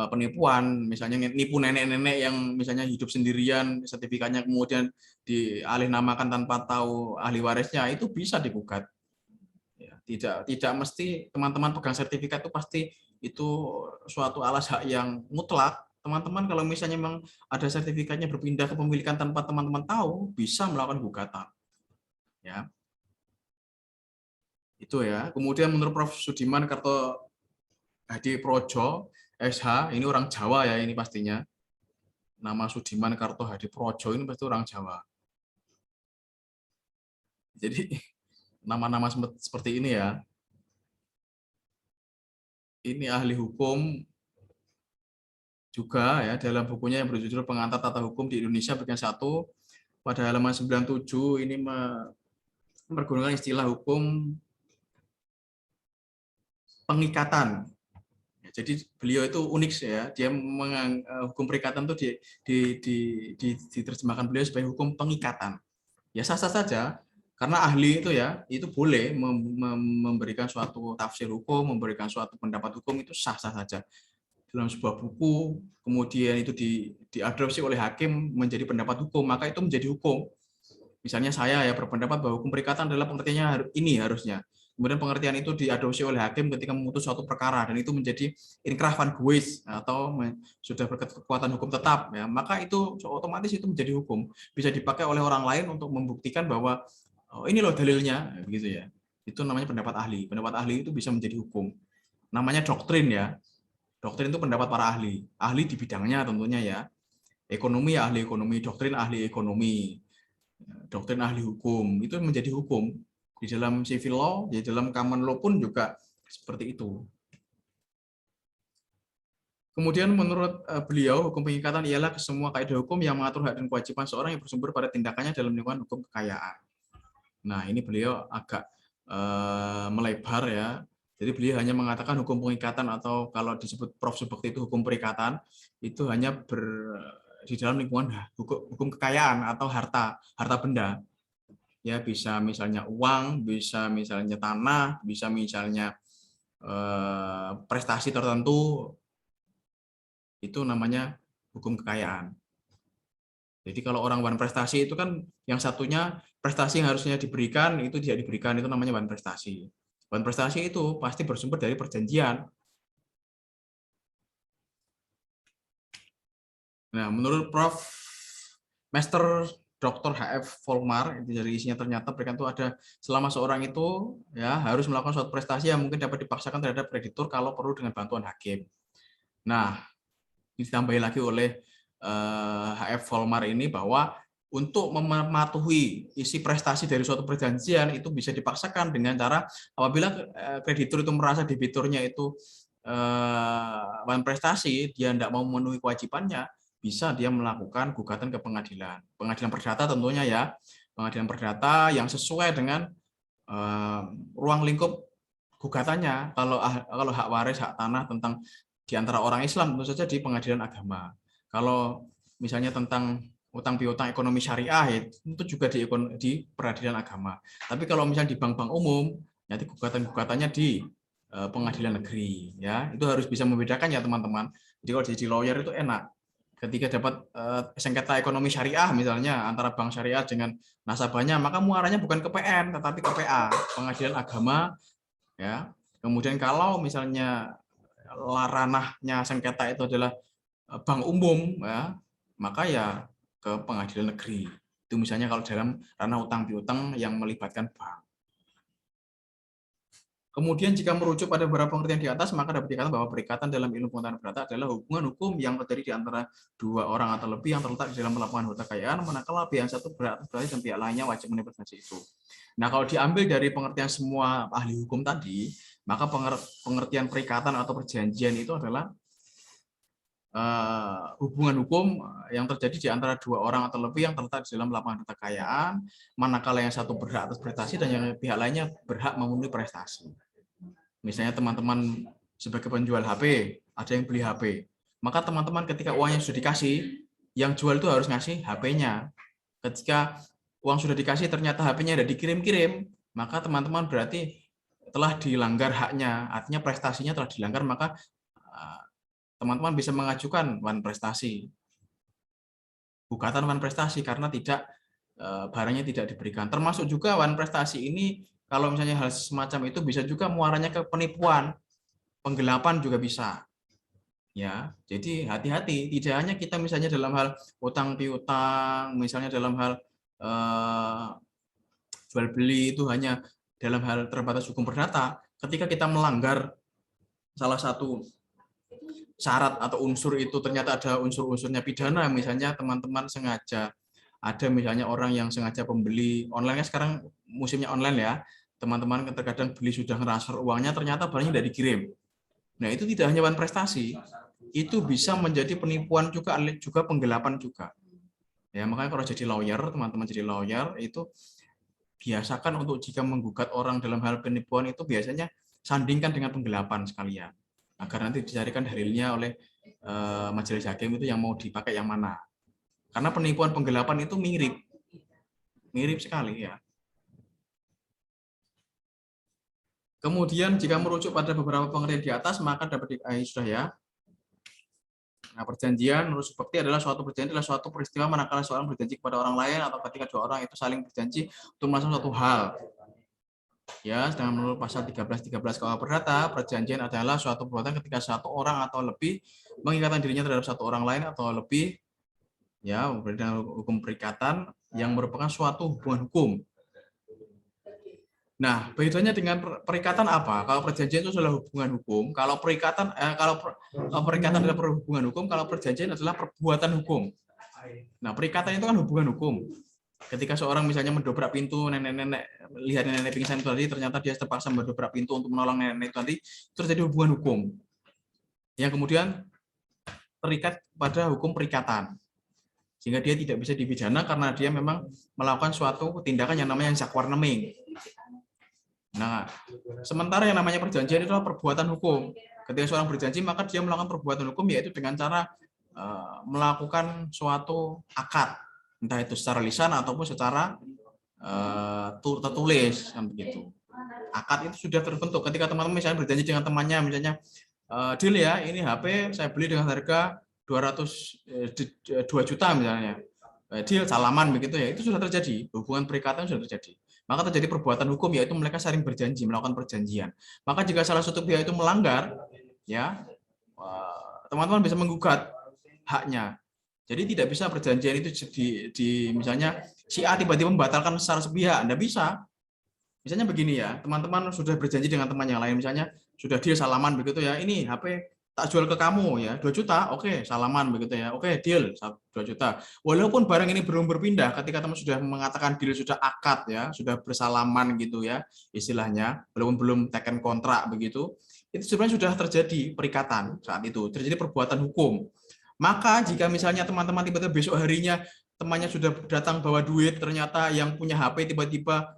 penipuan, misalnya nipu nenek-nenek yang misalnya hidup sendirian, sertifikatnya kemudian dialihnamakan tanpa tahu ahli warisnya, itu bisa digugat. Ya, tidak mesti teman-teman pegang sertifikat itu pasti itu suatu alas hak yang mutlak. Teman-teman kalau misalnya memang ada sertifikatnya berpindah kepemilikan tanpa teman-teman tahu, bisa melakukan gugatan. Ya. Itu ya. Kemudian menurut Prof. Sudiman Karto Hadi Projo, SH, ini orang Jawa ya ini pastinya. Nama Sudiman Kartohadiprojo ini pasti orang Jawa. Jadi nama-nama seperti ini ya. Ini ahli hukum juga ya dalam bukunya yang berjudul Pengantar Tata Hukum di Indonesia bagian 1 pada halaman 97 ini menggunakan istilah hukum pengikatan. Jadi beliau itu unik ya, dia hukum perikatan itu diterjemahkan beliau sebagai hukum pengikatan. Ya sah-sah saja, karena ahli itu ya, itu boleh memberikan suatu tafsir hukum, memberikan suatu pendapat hukum itu sah-sah saja. Dalam sebuah buku, kemudian itu diadopsi oleh hakim menjadi pendapat hukum, maka itu menjadi hukum. Misalnya saya ya berpendapat bahwa hukum perikatan adalah pengertiannya ini harusnya. Kemudian pengertian itu diadopsi oleh hakim ketika memutus suatu perkara dan itu menjadi inkrah van geweest atau sudah berkekuatan hukum tetap ya, maka itu otomatis itu menjadi hukum, bisa dipakai oleh orang lain untuk membuktikan bahwa oh, ini loh dalilnya begitu ya. Itu namanya pendapat ahli. Pendapat ahli itu bisa menjadi hukum. Namanya doktrin ya. Doktrin itu pendapat para ahli. Ahli di bidangnya tentunya ya. Ekonomi ya ahli ekonomi, doktrin ahli ekonomi. Doktrin ahli hukum itu menjadi hukum. Di dalam civil law, di dalam common law pun juga seperti itu. Kemudian menurut beliau, hukum pengikatan ialah semua kaidah hukum yang mengatur hak dan kewajiban seorang yang bersumber pada tindakannya dalam lingkungan hukum kekayaan. Nah, ini beliau agak melebar ya. Jadi beliau hanya mengatakan hukum pengikatan atau kalau disebut Prof. Subekti itu hukum perikatan, itu hanya di dalam lingkungan hukum kekayaan atau harta benda. Ya, bisa misalnya uang, bisa misalnya tanah, bisa misalnya prestasi tertentu, itu namanya hukum kekayaan. Jadi kalau orang wan prestasi itu kan yang satunya prestasi yang harusnya diberikan itu tidak diberikan, itu namanya wan prestasi. Wan prestasi itu pasti bersumber dari perjanjian. Nah, menurut Prof. Master Dr. H.F. Volmar, itu dari isinya ternyata perikatan itu ada selama seorang itu ya harus melakukan suatu prestasi yang mungkin dapat dipaksakan terhadap kreditur kalau perlu dengan bantuan hakim. Nah, ditambahi lagi oleh H.F. Volmar ini bahwa untuk mematuhi isi prestasi dari suatu perjanjian itu bisa dipaksakan dengan cara apabila kreditur itu merasa debiturnya itu wan prestasi, dia tidak mau memenuhi kewajibannya, bisa dia melakukan gugatan ke pengadilan perdata tentunya ya, pengadilan perdata yang sesuai dengan ruang lingkup gugatannya. Kalau hak waris, hak tanah tentang di antara orang Islam tentu saja di pengadilan agama. Kalau misalnya tentang utang piutang ekonomi syariah itu juga di peradilan agama. Tapi kalau misalnya di bank-bank umum, nanti gugatannya di pengadilan negeri ya. Itu harus bisa membedakan ya teman-teman. Jadi kalau jadi lawyer itu enak. Ketika dapat sengketa ekonomi syariah misalnya antara bank syariah dengan nasabahnya, maka muaranya bukan ke PN tetapi ke PA, pengadilan agama ya. Kemudian kalau misalnya ranahnya sengketa itu adalah bank umum ya, maka ya ke pengadilan negeri. Itu misalnya kalau dalam ranah utang piutang yang melibatkan bank. Kemudian jika merujuk pada beberapa pengertian di atas, maka dapat dikatakan bahwa perikatan dalam ilmu pengetahuan perdata adalah hubungan hukum yang terjadi di antara dua orang atau lebih yang terletak di dalam melakukan harta kekayaan, manakala pihak satu berhak atas berarti dan pihak lainnya wajib menikmati itu. Nah, kalau diambil dari pengertian semua ahli hukum tadi, maka pengertian perikatan atau perjanjian itu adalah hubungan hukum yang terjadi di antara dua orang atau lebih yang terletak di dalam melakukan harta kekayaan, manakala yang satu berhak atas prestasi dan yang pihak lainnya berhak memenuhi prestasi. Misalnya teman-teman sebagai penjual HP, ada yang beli HP. Maka teman-teman ketika uangnya sudah dikasih, yang jual itu harus ngasih HP-nya. Ketika uang sudah dikasih ternyata HP-nya tidak dikirim-kirim, maka teman-teman berarti telah dilanggar haknya, artinya prestasinya telah dilanggar, maka teman-teman bisa mengajukan wan prestasi. Gugatan wan prestasi karena barangnya tidak diberikan. Termasuk juga wan prestasi ini kalau misalnya hal semacam itu bisa juga muaranya ke penipuan, penggelapan juga bisa. Ya, jadi hati-hati. Tidak hanya kita misalnya dalam hal utang piutang, misalnya dalam hal jual beli itu hanya dalam hal terbatas hukum perdata. Ketika kita melanggar salah satu syarat atau unsur itu ternyata ada unsur-unsurnya pidana, misalnya teman-teman sengaja, ada misalnya orang yang sengaja pembeli online, sekarang musimnya online ya, teman-teman terkadang beli sudah ngerasar uangnya, ternyata barangnya tidak dikirim. Nah, itu tidak hanya prestasi, itu bisa menjadi penipuan juga penggelapan juga. Ya, makanya kalau jadi lawyer, teman-teman jadi lawyer itu biasakan untuk jika menggugat orang dalam hal penipuan itu biasanya sandingkan dengan penggelapan sekalian, agar nanti dicarikan dalilnya oleh majelis hakim itu yang mau dipakai yang mana. Karena penipuan penggelapan itu mirip sekali ya. Kemudian jika merujuk pada beberapa pengertian di atas, maka dapat sudah ya. Nah, perjanjian menurut bukti adalah suatu peristiwa manakala seorang berjanji kepada orang lain atau ketika dua orang itu saling berjanji untuk melakukan suatu hal. Ya, sedangkan menurut pasal 13 KUH Perdata, perjanjian adalah suatu perbuatan ketika satu orang atau lebih mengikatkan dirinya terhadap satu orang lain atau lebih, ya, dengan hukum perikatan yang merupakan suatu hubungan hukum. Nah, bedanya dengan perikatan apa? Kalau perjanjian itu adalah hubungan hukum, kalau perikatan perikatan adalah hubungan hukum, kalau perjanjian adalah perbuatan hukum. Nah, perikatan itu kan hubungan hukum. Ketika seorang misalnya mendobrak pintu, nenek-nenek lihat nenek pingsan itu tadi, ternyata dia terpaksa mendobrak pintu untuk menolong nenek itu tadi, itu terjadi hubungan hukum yang kemudian terikat pada hukum perikatan, sehingga dia tidak bisa dipidana karena dia memang melakukan suatu tindakan yang namanya zakwarneming. Nah, sementara yang namanya perjanjian itu adalah perbuatan hukum. Ketika seorang berjanji, maka dia melakukan perbuatan hukum, yaitu dengan cara melakukan suatu akad, entah itu secara lisan ataupun secara tertulis, kan begitu. Akad itu sudah terbentuk ketika teman-teman misalnya berjanji dengan temannya, misalnya deal ya, ini HP saya beli dengan harga 2 juta misalnya, deal salaman begitu ya, itu sudah terjadi, hubungan perikatan sudah terjadi. Maka terjadi perbuatan hukum, yaitu mereka saling berjanji melakukan perjanjian. Maka jika salah satu pihak itu melanggar, ya teman-teman bisa menggugat haknya. Jadi tidak bisa perjanjian itu di misalnya si A tiba-tiba membatalkan secara sepihak, Anda bisa. Misalnya begini ya, teman-teman sudah berjanji dengan teman yang lain, misalnya sudah deal salaman begitu ya, ini HP tak jual ke kamu ya, 2 juta, oke, salaman begitu ya, oke, deal 2 juta. Walaupun barang ini belum berpindah, ketika teman sudah mengatakan deal, sudah akad ya, sudah bersalaman gitu ya, istilahnya, belum teken kontrak begitu, itu sebenarnya sudah terjadi perikatan saat itu, terjadi perbuatan hukum. Maka jika misalnya teman-teman tiba-tiba besok harinya temannya sudah datang bawa duit, ternyata yang punya HP tiba-tiba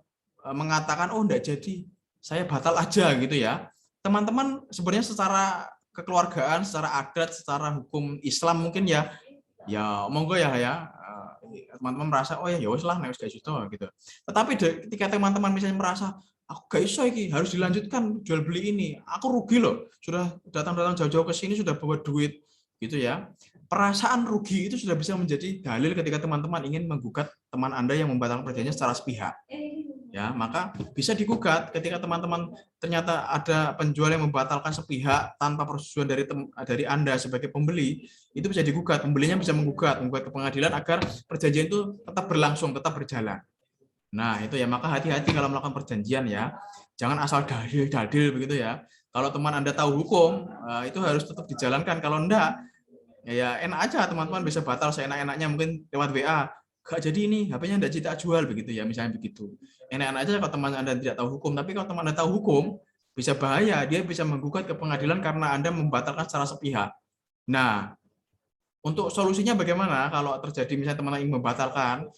mengatakan, oh enggak jadi, saya batal aja gitu ya. Teman-teman sebenarnya secara kekeluargaan, secara adat, secara hukum Islam mungkin ya monggo ya teman-teman merasa, oh ya wis lah, nek wis gak juta gitu. Tetapi ketika teman-teman misalnya merasa, aku gak iso iki, harus dilanjutkan jual beli ini, aku rugi loh, sudah datang-datang jauh-jauh ke sini sudah bawa duit gitu ya. Perasaan rugi itu sudah bisa menjadi dalil ketika teman-teman ingin menggugat teman Anda yang membatalkan perjanjian secara sepihak. Ya, maka bisa digugat ketika teman-teman ternyata ada penjual yang membatalkan sepihak tanpa persetujuan dari Anda sebagai pembeli, itu bisa digugat, pembelinya bisa menggugat ke pengadilan agar perjanjian itu tetap berlangsung, tetap berjalan. Nah, itu ya, maka hati-hati kalau melakukan perjanjian ya. Jangan asal dalil begitu ya. Kalau teman Anda tahu hukum, itu harus tetap dijalankan. Kalau enggak, ya enak aja teman-teman bisa batal seenak-enaknya, mungkin lewat WA. Gak jadi ini, HP-nya enggak kita jual begitu ya, misalnya begitu. Enak-enak aja kalau teman Anda tidak tahu hukum, tapi kalau teman Anda tahu hukum, bisa bahaya, dia bisa menggugat ke pengadilan karena Anda membatalkan secara sepihak. Nah, untuk solusinya bagaimana kalau terjadi misalnya teman ingin membatalkan?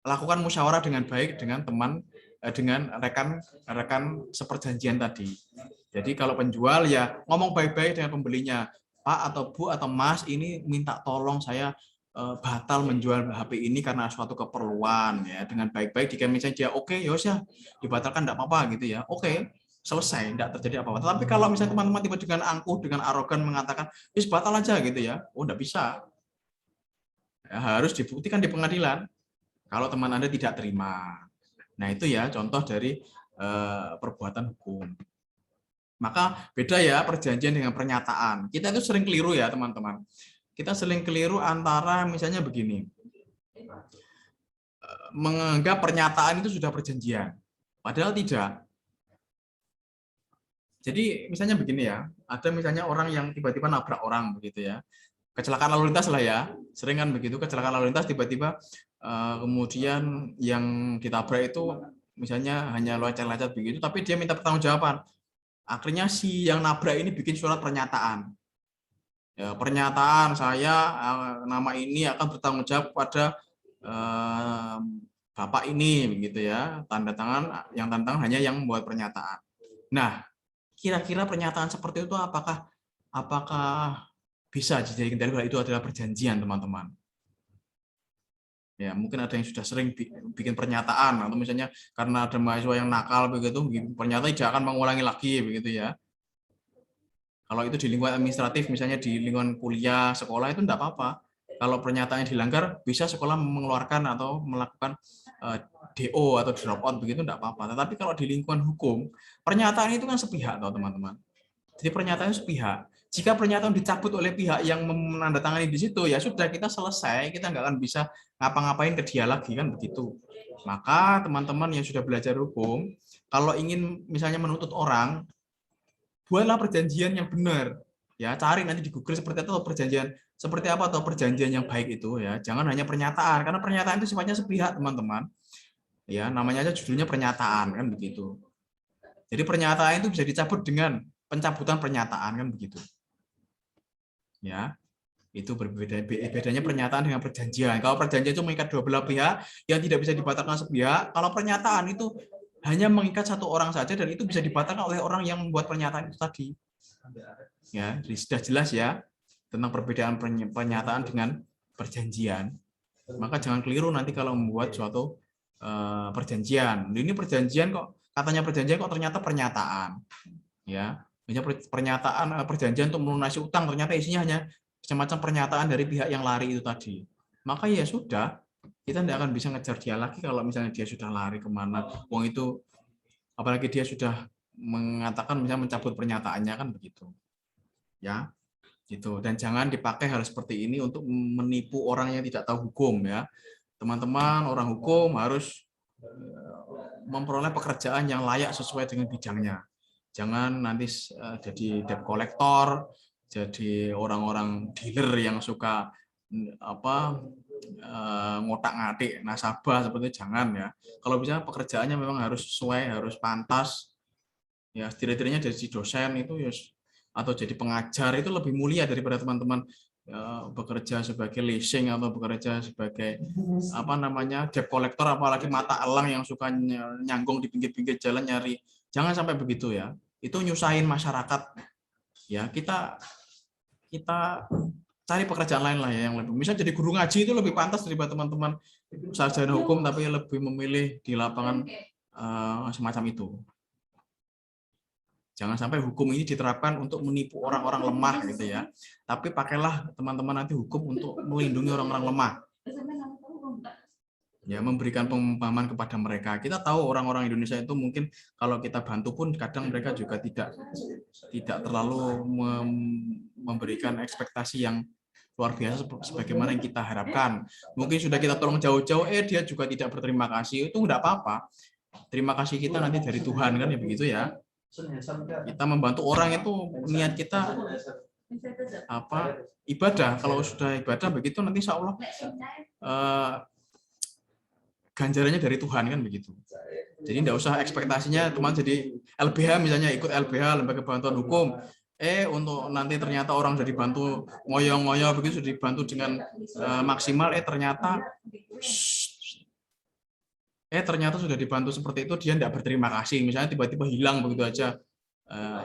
Lakukan musyawarah dengan baik dengan rekan seperjanjian tadi. Jadi kalau penjual ya ngomong baik-baik dengan pembelinya, Pak atau Bu atau Mas, ini minta tolong saya batal menjual HP ini karena suatu keperluan ya, dengan baik-baik. Jika misalnya dia oke, ya usah dibatalkan, enggak apa-apa gitu ya. Oke, selesai, enggak terjadi apa-apa. Tetapi kalau misalnya teman-teman tiba dengan angkuh, dengan arogan mengatakan, "Wis batal aja" gitu ya. Oh, enggak bisa. Ya, harus dibuktikan di pengadilan kalau teman Anda tidak terima. Nah, itu ya contoh dari perbuatan hukum. Maka beda ya perjanjian dengan pernyataan. Kita itu sering keliru ya, teman-teman. Kita sering keliru antara misalnya begini, menganggap pernyataan itu sudah perjanjian. Padahal tidak. Jadi misalnya begini ya, ada misalnya orang yang tiba-tiba nabrak orang begitu ya, kecelakaan lalu lintas lah ya, sering kan begitu, kecelakaan lalu lintas tiba-tiba kemudian yang ditabrak itu misalnya hanya lecet-lecet begitu, tapi dia minta pertanggungjawaban. Akhirnya si yang nabrak ini bikin surat pernyataan. Ya, pernyataan saya nama ini akan bertanggung jawab pada Bapak ini begitu ya, tanda tangan hanya yang membuat pernyataan. Nah, kira-kira pernyataan seperti itu apakah bisa dijadikan dalil bahwa itu adalah perjanjian, teman-teman? Ya, mungkin ada yang sudah sering bikin pernyataan, atau misalnya karena ada mahasiswa yang nakal begitu, pernyataan tidak akan mengulangi lagi begitu ya. Kalau itu di lingkungan administratif, misalnya di lingkungan kuliah, sekolah, itu tidak apa-apa. Kalau pernyataannya dilanggar, bisa sekolah mengeluarkan atau melakukan DO atau drop out begitu, tidak apa-apa. Tetapi kalau di lingkungan hukum, pernyataan itu kan sepihak, teman-teman. Jadi pernyataan sepihak. Jika pernyataan dicabut oleh pihak yang menandatangani di situ, ya sudah, kita selesai, kita nggak akan bisa ngapa-ngapain ke dia lagi, kan begitu. Maka teman-teman yang sudah belajar hukum, kalau ingin misalnya menuntut orang, buatlah perjanjian yang benar. Ya, cari nanti di Google seperti itu, perjanjian seperti apa atau perjanjian yang baik itu ya. Jangan hanya pernyataan, karena pernyataan itu sifatnya sepihak, teman-teman. Ya, namanya aja judulnya pernyataan, kan begitu. Jadi pernyataan itu bisa dicabut dengan pencabutan pernyataan, kan begitu. Ya, itu bedanya pernyataan dengan perjanjian. Kalau perjanjian itu mengikat dua belah pihak yang tidak bisa dibatalkan sepihak. Kalau pernyataan itu hanya mengikat satu orang saja dan itu bisa dibatalkan oleh orang yang membuat pernyataan itu tadi. Ya, jadi sudah jelas ya tentang perbedaan pernyataan dengan perjanjian. Maka jangan keliru nanti kalau membuat suatu perjanjian. Ini perjanjian kok, katanya perjanjian kok ternyata pernyataan. Ya, hanya pernyataan perjanjian untuk melunasi utang, ternyata isinya hanya semacam pernyataan dari pihak yang lari itu tadi. Maka ya sudah, kita tidak akan bisa ngejar dia lagi kalau misalnya dia sudah lari kemana. Wong itu, apalagi dia sudah mengatakan misalnya mencabut pernyataannya, kan begitu. Ya, gitu. Dan jangan dipakai hal seperti ini untuk menipu orang yang tidak tahu hukum ya. Teman-teman, orang hukum harus memperoleh pekerjaan yang layak sesuai dengan bidangnya. Jangan nanti jadi debt collector, jadi orang-orang dealer yang suka ngotak-ngatik nasabah seperti itu, jangan ya. Kalau bisa pekerjaannya memang harus sesuai, harus pantas. Ya, setidaknya jadi dosen itu ya, atau jadi pengajar itu lebih mulia daripada teman-teman bekerja sebagai leasing atau bekerja sebagai debt collector, apalagi mata elang yang suka nyanggung di pinggir-pinggir jalan nyari. Jangan sampai begitu ya. Itu nyusahin masyarakat. Ya, kita cari pekerjaan lain lah ya yang lebih. Misal jadi guru ngaji itu lebih pantas daripada teman-teman sarjana hukum tapi lebih memilih di lapangan semacam itu. Jangan sampai hukum ini diterapkan untuk menipu orang-orang lemah gitu ya. Tapi pakailah teman-teman nanti hukum untuk melindungi orang-orang lemah. Ya, memberikan pemahaman kepada mereka. Kita tahu orang-orang Indonesia itu mungkin kalau kita bantu pun kadang mereka juga tidak terlalu memberikan ekspektasi yang luar biasa sebagaimana yang kita harapkan. Mungkin sudah kita tolong jauh-jauh, dia juga tidak berterima kasih. Itu enggak apa-apa. Terima kasih kita nanti dari Tuhan, kan ya begitu ya. Kita membantu orang itu niat kita ibadah. Kalau sudah ibadah begitu nanti insya Allah ganjarannya dari Tuhan, kan begitu. Jadi tidak usah ekspektasinya teman jadi LBH misalnya, ikut LBH lembaga bantuan hukum. Untuk nanti ternyata orang sudah dibantu ngoyo-ngoyo begitu, sudah dibantu dengan maksimal, ternyata sudah dibantu seperti itu dia tidak berterima kasih, misalnya tiba-tiba hilang begitu aja.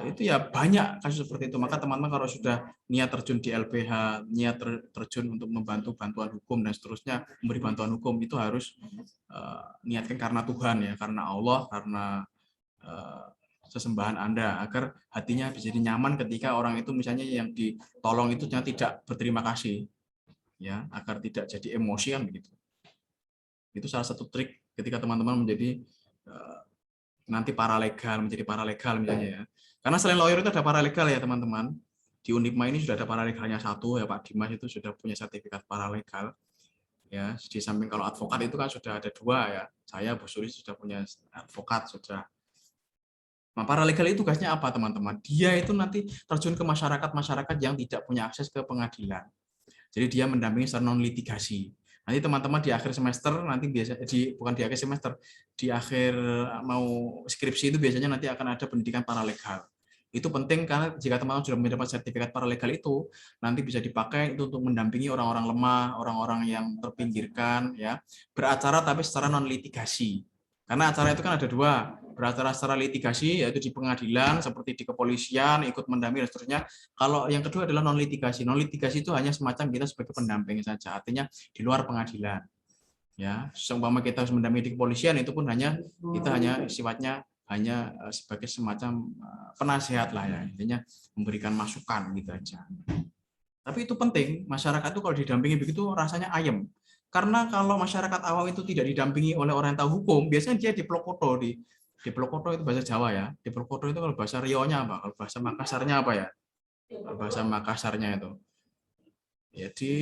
Itu ya banyak kasus seperti itu. Maka teman-teman kalau sudah niat terjun di LBH, niat terjun untuk membantu bantuan hukum dan seterusnya, memberi bantuan hukum, itu harus niatkan karena Tuhan ya, karena Allah, karena sesembahan Anda, agar hatinya bisa jadi nyaman ketika orang itu misalnya yang ditolong itu tidak berterima kasih ya, agar tidak jadi emosi, kan begitu. Itu salah satu trik ketika teman-teman menjadi nanti menjadi paralegal misalnya ya. Karena selain lawyer itu ada paralegal ya teman-teman. Di Unipma ini sudah ada paralegalnya satu ya, Pak Dimas itu sudah punya sertifikat paralegal. Ya, di samping kalau advokat itu kan sudah ada 2 ya. Saya Bu Suri sudah punya advokat sudah. Nah, paralegal itu tugasnya apa, teman-teman? Dia itu nanti terjun ke masyarakat-masyarakat yang tidak punya akses ke pengadilan. Jadi dia mendampingi secara non litigasi. Nanti teman-teman di akhir semester, nanti bukan di akhir semester, di akhir mau skripsi itu biasanya nanti akan ada pendidikan paralegal. Itu penting karena jika teman-teman sudah mendapat sertifikat paralegal itu, nanti bisa dipakai itu untuk mendampingi orang-orang lemah, orang-orang yang terpinggirkan, ya, beracara tapi secara non litigasi. Karena acara itu kan ada dua, beracara secara litigasi yaitu di pengadilan seperti di kepolisian, ikut mendampingi dan seterusnya. Kalau yang kedua adalah non litigasi. Non litigasi itu hanya semacam kita sebagai pendamping saja, artinya di luar pengadilan. Ya, seumpama kita harus mendampingi di kepolisian itu pun kita hanya sifatnya hanya sebagai semacam penasihat lah ya, intinya memberikan masukan gitu aja. Tapi itu penting, masyarakat itu kalau didampingi begitu rasanya ayem. Karena kalau masyarakat awam itu tidak didampingi oleh orang yang tahu hukum, biasanya dia diplokoto. Diplokoto itu bahasa Jawa ya. Diplokoto itu kalau bahasa Riau-nya apa? Kalau bahasa Makassarnya apa ya? Kalau bahasa Makassarnya itu. Jadi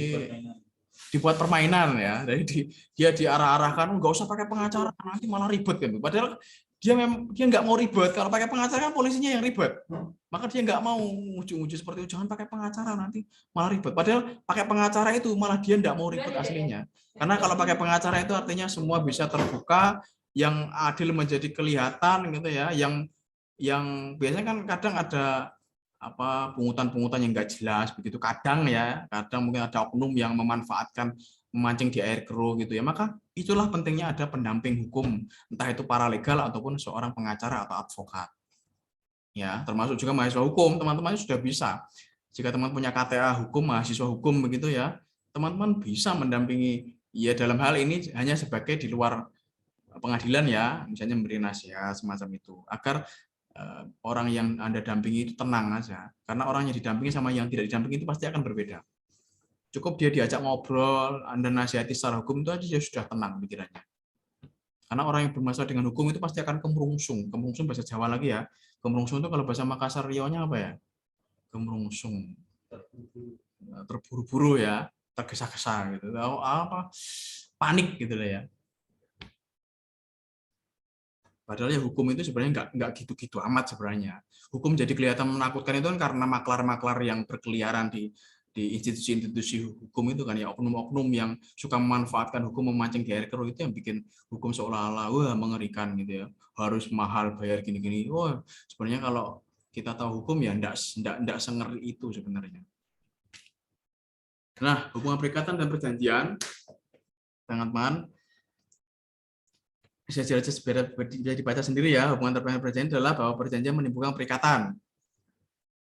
dibuat permainan ya. Jadi dia diarah-arahkan, nggak usah pakai pengacara, nanti malah ribet kan. Padahal dia nggak mau ribet. Kalau pakai pengacara kan polisinya yang ribet. Maka dia nggak mau ujuk-ujuk seperti itu, jangan pakai pengacara nanti malah ribet. Padahal pakai pengacara itu malah dia nggak mau ribet aslinya. Karena kalau pakai pengacara itu artinya semua bisa terbuka, yang adil menjadi kelihatan gitu ya. Yang biasanya kan kadang ada pungutan-pungutan yang nggak jelas begitu. Kadang mungkin ada oknum yang memanfaatkan memancing di air keruh gitu ya. Maka itulah pentingnya ada pendamping hukum, entah itu paralegal ataupun seorang pengacara atau advokat. Ya, termasuk juga mahasiswa hukum, teman-teman sudah bisa. Jika teman punya KTA hukum, mahasiswa hukum begitu ya, teman-teman bisa mendampingi ya dalam hal ini hanya sebagai di luar pengadilan ya, misalnya memberi nasihat semacam itu, agar orang yang Anda dampingi itu tenang aja. Karena orang yang didampingi sama yang tidak didampingi itu pasti akan berbeda. Cukup dia diajak ngobrol, Anda nasihati secara hukum itu aja dia sudah tenang pikirannya. Karena orang yang bermasalah dengan hukum itu pasti akan kemerungsung. Kemerungsung bahasa Jawa lagi ya. Kemerungsung itu kalau bahasa Makassar Riau-nya apa ya? Kemerungsung. Terburu-buru ya, tergesa-gesa gitu. Panik gitu lah ya. Padahal ya hukum itu sebenarnya nggak gitu-gitu amat sebenarnya. Hukum jadi kelihatan menakutkan itu kan karena maklar-maklar yang berkeliaran di institusi-institusi hukum itu kan ya, oknum-oknum yang suka memanfaatkan hukum memancing di air keruh itu yang bikin hukum seolah-olah wah mengerikan gitu ya. Harus mahal bayar gini-gini. Wah, sebenarnya kalau kita tahu hukum ya enggak sengeri itu sebenarnya. Nah, hubungan perikatan dan perjanjian, teman-teman, bisa dibaca sendiri ya. Hubungan perjanjian adalah bahwa perjanjian menimbulkan perikatan.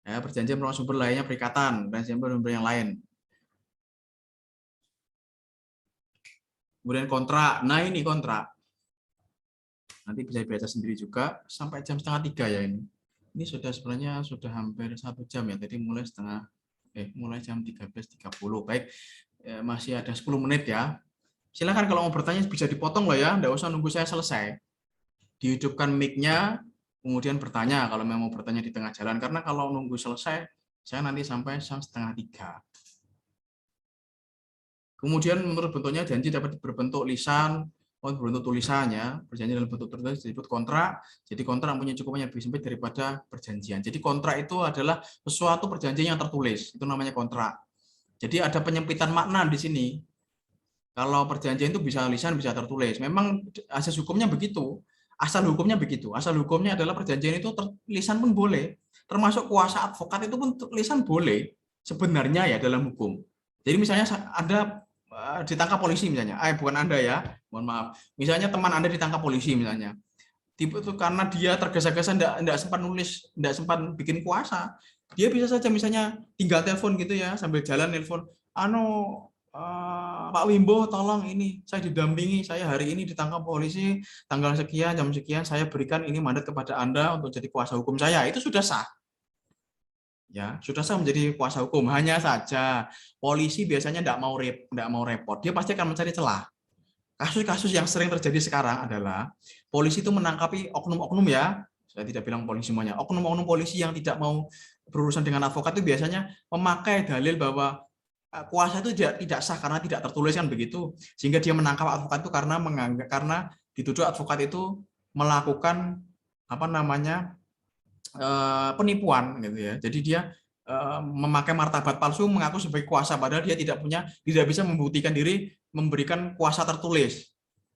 Ya, perjanjian merupakan sumber lainnya perikatan dan sumber yang lain. Kemudian kontrak. Nah ini kontrak. Nanti bisa dibaca sendiri juga sampai jam 2:30 ya ini. Ini sebenarnya sudah hampir 1 jam ya. Jadi mulai jam 13.30. Baik, masih ada 10 menit ya. Silakan kalau mau bertanya bisa dipotong loh ya, enggak usah nunggu saya selesai. Dihidupkan mic-nya, kemudian bertanya kalau mau bertanya di tengah jalan, karena kalau nunggu selesai, saya nanti sampai jam 2:30. Kemudian menurut bentuknya janji dapat berbentuk lisan, berbentuk tulisannya, perjanjian dalam bentuk tertulis disebut kontrak. Jadi kontrak punya cukup banyak lebih sempit daripada perjanjian. Jadi kontrak itu adalah sesuatu perjanjian yang tertulis, itu namanya kontrak. Jadi ada penyempitan makna di sini. Kalau perjanjian itu bisa lisan, bisa tertulis. Memang asas hukumnya begitu. Asal hukumnya begitu. Asal hukumnya adalah perjanjian itu lisan pun boleh. Termasuk kuasa advokat itu pun lisan boleh. Sebenarnya ya dalam hukum. Jadi misalnya ada ditangkap polisi misalnya. Bukan Anda ya. Mohon maaf. Misalnya teman Anda ditangkap polisi misalnya. Tipe itu karena dia tergesa-gesa enggak sempat nulis, enggak sempat bikin kuasa. Dia bisa saja misalnya tinggal telepon gitu ya, sambil jalan telepon. Pak Wimbo, tolong ini saya didampingi, saya hari ini ditangkap polisi tanggal sekian, jam sekian, saya berikan ini mandat kepada Anda untuk jadi kuasa hukum saya. Itu sudah sah. Ya, sudah sah menjadi kuasa hukum. Hanya saja polisi biasanya tidak mau repot. Dia pasti akan mencari celah. Kasus-kasus yang sering terjadi sekarang adalah polisi itu menangkapi oknum-oknum ya. Saya tidak bilang polisi semuanya. Oknum-oknum polisi yang tidak mau berurusan dengan advokat itu biasanya memakai dalil bahwa kuasa itu tidak sah karena tidak tertulis kan begitu, sehingga dia menangkap advokat itu karena dituduh advokat itu melakukan penipuan gitu ya. Jadi dia memakai martabat palsu mengaku sebagai kuasa padahal dia tidak bisa membuktikan diri memberikan kuasa tertulis.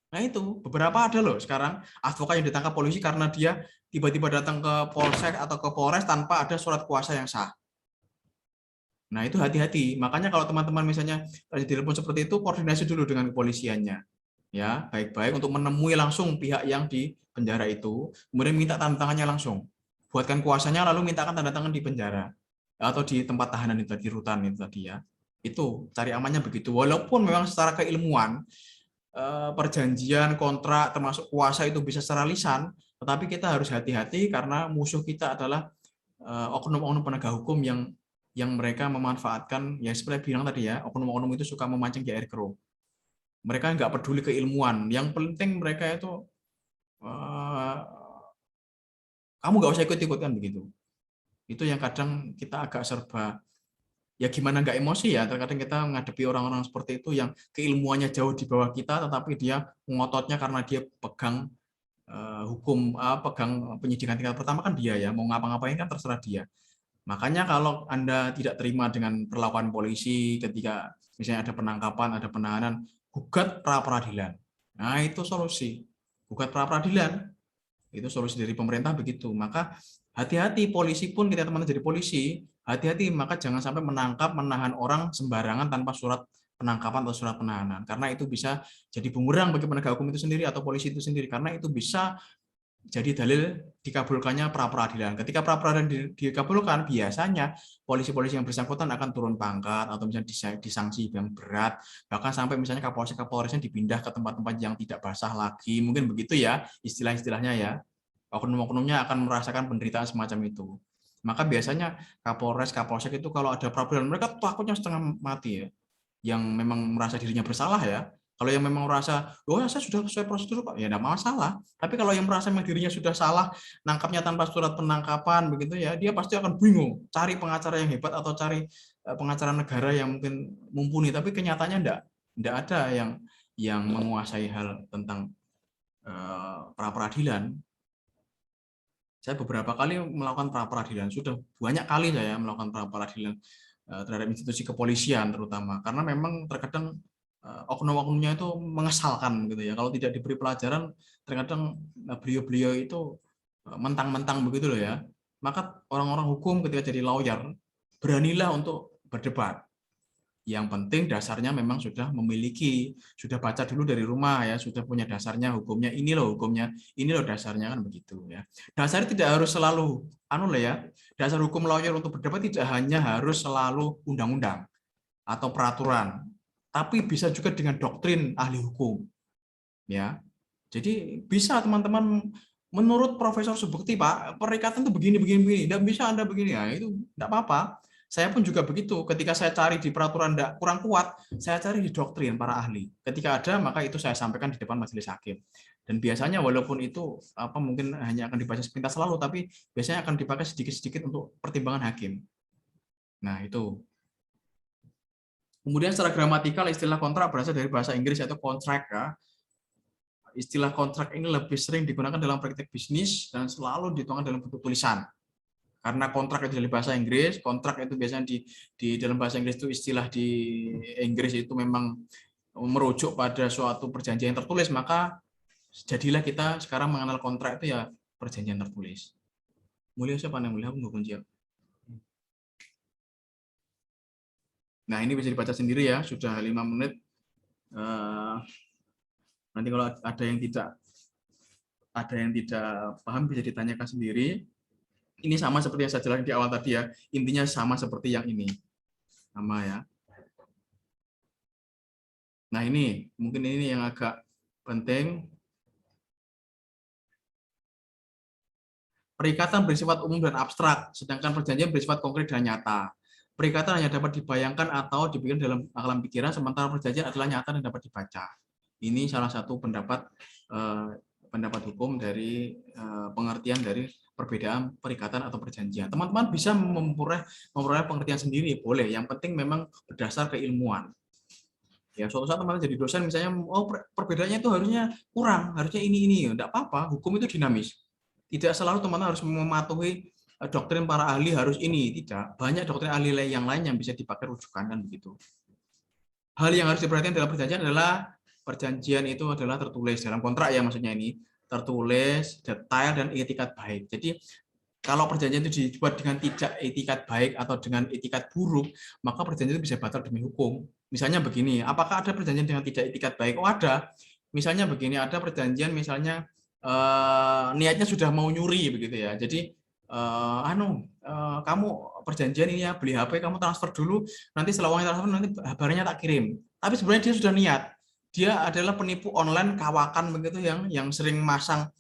Nah itu beberapa ada loh sekarang advokat yang ditangkap polisi karena dia tiba-tiba datang ke polsek atau ke polres tanpa ada surat kuasa yang sah. Nah itu hati-hati. Makanya kalau teman-teman misalnya telepon seperti itu koordinasi dulu dengan kepolisiannya. Ya baik-baik untuk menemui langsung pihak yang di penjara itu, kemudian minta tanda tangannya langsung. Buatkan kuasanya lalu mintakan tanda tangan di penjara atau di tempat tahanan itu di rutan itu tadi ya. Itu cari amannya begitu. Walaupun memang secara keilmuan perjanjian, kontrak termasuk kuasa itu bisa secara lisan, tetapi kita harus hati-hati karena musuh kita adalah oknum-oknum penegak hukum yang mereka memanfaatkan ya seperti bilang tadi ya, oknum-oknum itu suka memancing di air keruh. Mereka nggak peduli keilmuan. Yang penting mereka itu kamu nggak usah ikut-ikut kan begitu. Itu yang kadang kita agak serba ya gimana nggak emosi ya. Terkadang kita menghadapi orang-orang seperti itu yang keilmuannya jauh di bawah kita, tetapi dia ngototnya karena dia pegang hukum, pegang penyidikan tingkat pertama kan dia ya. Mau ngapa-ngapain kan terserah dia. Makanya kalau Anda tidak terima dengan perlakuan polisi ketika misalnya ada penangkapan, ada penahanan, gugat pra peradilan. Nah itu solusi. Gugat pra peradilan. Itu solusi dari pemerintah begitu. Maka hati-hati polisi pun kita teman-teman jadi polisi, hati-hati maka jangan sampai menangkap, menahan orang sembarangan tanpa surat penangkapan atau surat penahanan. Karena itu bisa jadi bumerang bagi penegak hukum itu sendiri atau polisi itu sendiri. Karena itu bisa jadi dalil dikabulkannya pra peradilan. Ketika pra peradilan dikabulkan, biasanya polisi-polisi yang bersangkutan akan turun pangkat atau misalnya disanksi yang berat, bahkan sampai misalnya kapolresnya dipindah ke tempat-tempat yang tidak basah lagi, mungkin begitu ya istilah-istilahnya ya. Oknum-oknumnya akan merasakan penderitaan semacam itu. Maka biasanya kapolres, kapolsek itu kalau ada problem mereka takutnya setengah mati ya. Yang memang merasa dirinya bersalah ya. Kalau yang memang merasa, oh saya sudah sesuai prosedur Pak, ya tidak masalah. Tapi kalau yang merasa memang dirinya sudah salah, nangkapnya tanpa surat penangkapan, begitu ya, dia pasti akan bingung, cari pengacara yang hebat atau cari pengacara negara yang mungkin mumpuni. Tapi kenyataannya tidak ada yang menguasai hal tentang pra peradilan. Saya beberapa kali melakukan pra peradilan, sudah banyak kali saya melakukan pra peradilan terhadap institusi kepolisian terutama, karena memang terkadang oknum-oknumnya itu mengesalkan gitu ya. Kalau tidak diberi pelajaran, terkadang beliau-beliau itu mentang-mentang begitu loh ya. Maka orang-orang hukum ketika jadi lawyer, beranilah untuk berdebat. Yang penting dasarnya memang sudah memiliki, sudah baca dulu dari rumah ya, sudah punya dasarnya hukumnya, ini loh hukumnya, ini loh dasarnya kan begitu ya. Dasarnya tidak harus selalu dasar hukum lawyer untuk berdebat tidak hanya harus selalu undang-undang atau peraturan, tapi bisa juga dengan doktrin ahli hukum. Ya. Jadi bisa teman-teman menurut Profesor Subukti, Pak, perikatan itu begini. Tidak bisa Anda begini. Ya, itu tidak apa-apa. Saya pun juga begitu. Ketika saya cari di peraturan tidak kurang kuat, saya cari di doktrin para ahli. Ketika ada, maka itu saya sampaikan di depan majelis hakim. Dan biasanya walaupun itu mungkin hanya akan dibaca sepintas selalu, tapi biasanya akan dipakai sedikit-sedikit untuk pertimbangan hakim. Nah, itu. Kemudian secara gramatikal istilah kontrak berasal dari bahasa Inggris yaitu contract ya. Istilah kontrak ini lebih sering digunakan dalam praktik bisnis dan selalu dituangkan dalam bentuk tulisan. Karena kontrak itu dari bahasa Inggris, kontrak itu biasanya di dalam bahasa Inggris itu istilah di Inggris itu memang merujuk pada suatu perjanjian tertulis, maka jadilah kita sekarang mengenal kontrak itu ya perjanjian tertulis. Mulia siapa yang mulia Bung Kunci? Nah, ini bisa dibaca sendiri ya, sudah 5 menit. Nanti kalau ada yang tidak paham bisa ditanyakan sendiri. Ini sama seperti yang saya jelaskan di awal tadi ya, intinya sama seperti yang ini. Sama ya. Nah, ini mungkin ini yang agak penting. Perikatan bersifat umum dan abstrak, sedangkan perjanjian bersifat konkret dan nyata. Perikatan hanya dapat dibayangkan atau dibikin dalam alam pikiran, sementara perjanjian adalah nyata dan dapat dibaca. Ini salah satu pendapat hukum dari pengertian dari perbedaan perikatan atau perjanjian. Teman-teman bisa memperoleh pengertian sendiri, boleh. Yang penting memang berdasar keilmuan. Ya, suatu saat teman-teman jadi dosen misalnya, oh perbedaannya itu harusnya kurang, harusnya ini. Enggak apa-apa, hukum itu dinamis. Tidak selalu teman-teman harus mematuhi doktrin para ahli harus ini, tidak. Banyak doktrin ahli yang lain yang bisa dipakai rujukan kan begitu. Hal yang harus diperhatikan dalam perjanjian adalah perjanjian itu adalah tertulis dalam kontrak ya, maksudnya ini tertulis, detail dan etikat baik. Jadi kalau perjanjian itu dibuat dengan tidak etikat baik atau dengan etikat buruk, maka perjanjian itu bisa batal demi hukum. Misalnya begini, apakah ada perjanjian dengan tidak etikat baik? Oh ada. Misalnya begini, ada perjanjian misalnya niatnya sudah mau nyuri begitu ya. Jadi kamu perjanjian ini ya, beli HP kamu transfer dulu, nanti setelah uangnya transfer nanti barangnya tak kirim. Tapi sebenarnya dia sudah niat. Dia adalah penipu online kawakan begitu yang sering masang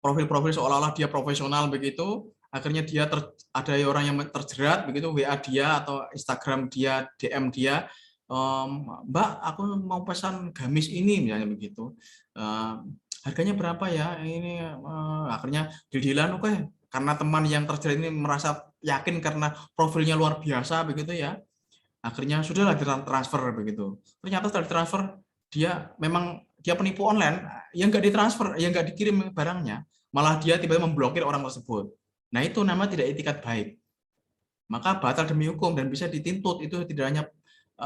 profil-profil seolah-olah dia profesional begitu. Akhirnya dia ada orang yang terjerat begitu, WA dia atau Instagram dia, DM dia, Mbak, aku mau pesan gamis ini misalnya begitu. Harganya berapa ya? Ini akhirnya deal-dealan oke. Karena teman yang terjerat ini merasa yakin karena profilnya luar biasa begitu ya. Akhirnya sudah lagi transfer begitu. Ternyata setelah ditransfer dia penipu online, yang nggak ditransfer, yang nggak dikirim barangnya, malah dia tiba-tiba memblokir orang tersebut. Nah itu namanya tidak etikat baik. Maka batal demi hukum dan bisa dituntut. Itu tidak hanya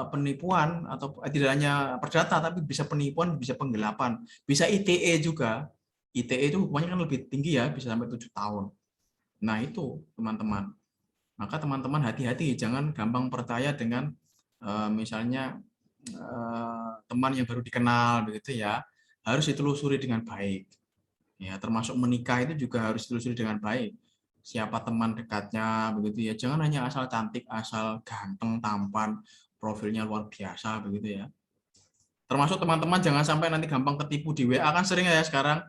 penipuan atau tidak hanya perdata, tapi bisa penipuan, bisa penggelapan, bisa ITE juga. ITE itu hukumannya kan lebih tinggi ya, bisa sampai 7 tahun. Nah itu teman-teman. Maka teman-teman hati-hati, jangan gampang percaya dengan misalnya teman yang baru dikenal begitu ya. Harus ditelusuri dengan baik. Ya, termasuk menikah itu juga harus ditelusuri dengan baik. Siapa teman dekatnya begitu ya. Jangan hanya asal cantik, asal ganteng, tampan, profilnya luar biasa begitu ya. Termasuk teman-teman jangan sampai nanti gampang ketipu di WA, kan sering ya sekarang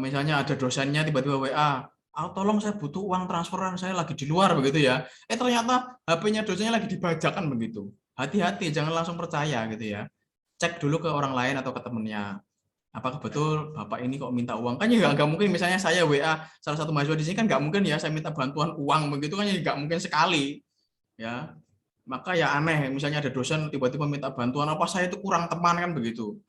misalnya ada dosennya tiba-tiba WA, tolong saya butuh uang transferan, saya lagi di luar begitu ya. Ternyata HP-nya dosennya lagi dibajakan begitu. Hati-hati, jangan langsung percaya gitu ya. Cek dulu ke orang lain atau ke temennya. Apakah betul Bapak ini kok minta uang? Kan ya nggak mungkin, misalnya saya WA salah satu mahasiswa di sini kan nggak mungkin ya saya minta bantuan uang begitu kan, ya nggak mungkin sekali. Ya, maka ya aneh, misalnya ada dosen tiba-tiba minta bantuan, apa saya itu kurang teman kan begitu.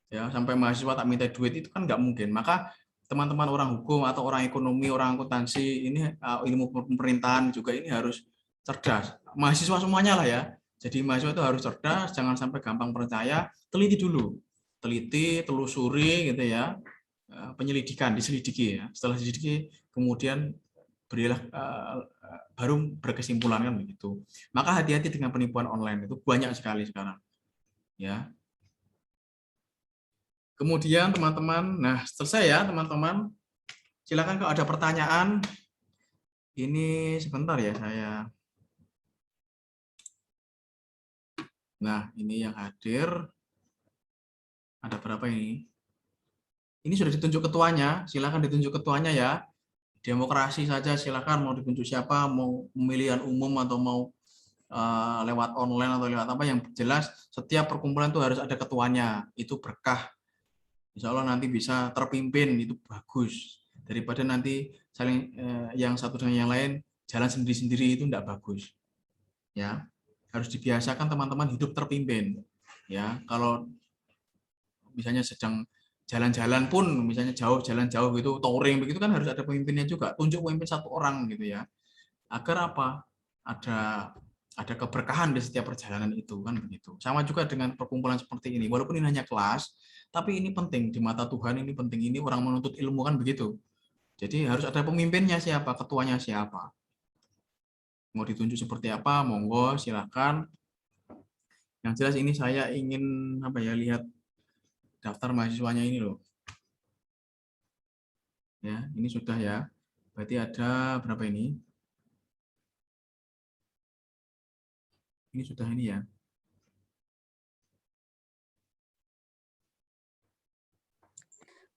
Ya, sampai mahasiswa tak minta duit itu kan nggak mungkin. Maka teman-teman orang hukum atau orang ekonomi, orang akuntansi, ini ilmu pemerintahan juga ini harus cerdas. Mahasiswa semuanya lah ya. Jadi mahasiswa itu harus cerdas, jangan sampai gampang percaya, teliti dulu. Teliti, telusuri gitu ya. Penyelidikan, diselidiki ya. Setelah diselidiki kemudian berilah baru berkesimpulan kan begitu. Maka hati-hati dengan penipuan online, itu banyak sekali sekarang. Ya. Kemudian teman-teman, nah selesai ya teman-teman. Silakan kalau ada pertanyaan. Ini sebentar ya saya. Nah, ini yang hadir. Ada berapa ini? Ini sudah ditunjuk ketuanya. Silakan ditunjuk ketuanya ya. Demokrasi saja silakan, mau ditunjuk siapa, mau pemilihan umum atau mau lewat online atau lewat apa, yang jelas setiap perkumpulan itu harus ada ketuanya. Itu berkah. Insya Allah nanti bisa terpimpin, itu bagus. Daripada nanti saling yang satu dengan yang lain jalan sendiri-sendiri, itu tidak bagus. Ya, harus dibiasakan teman-teman hidup terpimpin. Ya, kalau misalnya sedang jalan-jalan pun, misalnya jalan jauh gitu, touring begitu kan harus ada pemimpinnya juga. Tunjuk pemimpin satu orang gitu ya. Agar apa? Ada keberkahan di setiap perjalanan itu kan begitu. Sama juga dengan perkumpulan seperti ini. Walaupun ini hanya kelas, tapi ini penting di mata Tuhan, ini penting, ini orang menuntut ilmu kan begitu. Jadi harus ada pemimpinnya siapa, ketuanya siapa. Mau ditunjuk seperti apa, monggo silakan. Yang jelas ini saya ingin apa ya, lihat daftar mahasiswanya ini loh. Ya, ini sudah ya. Berarti ada berapa ini? Ini sudah ini ya.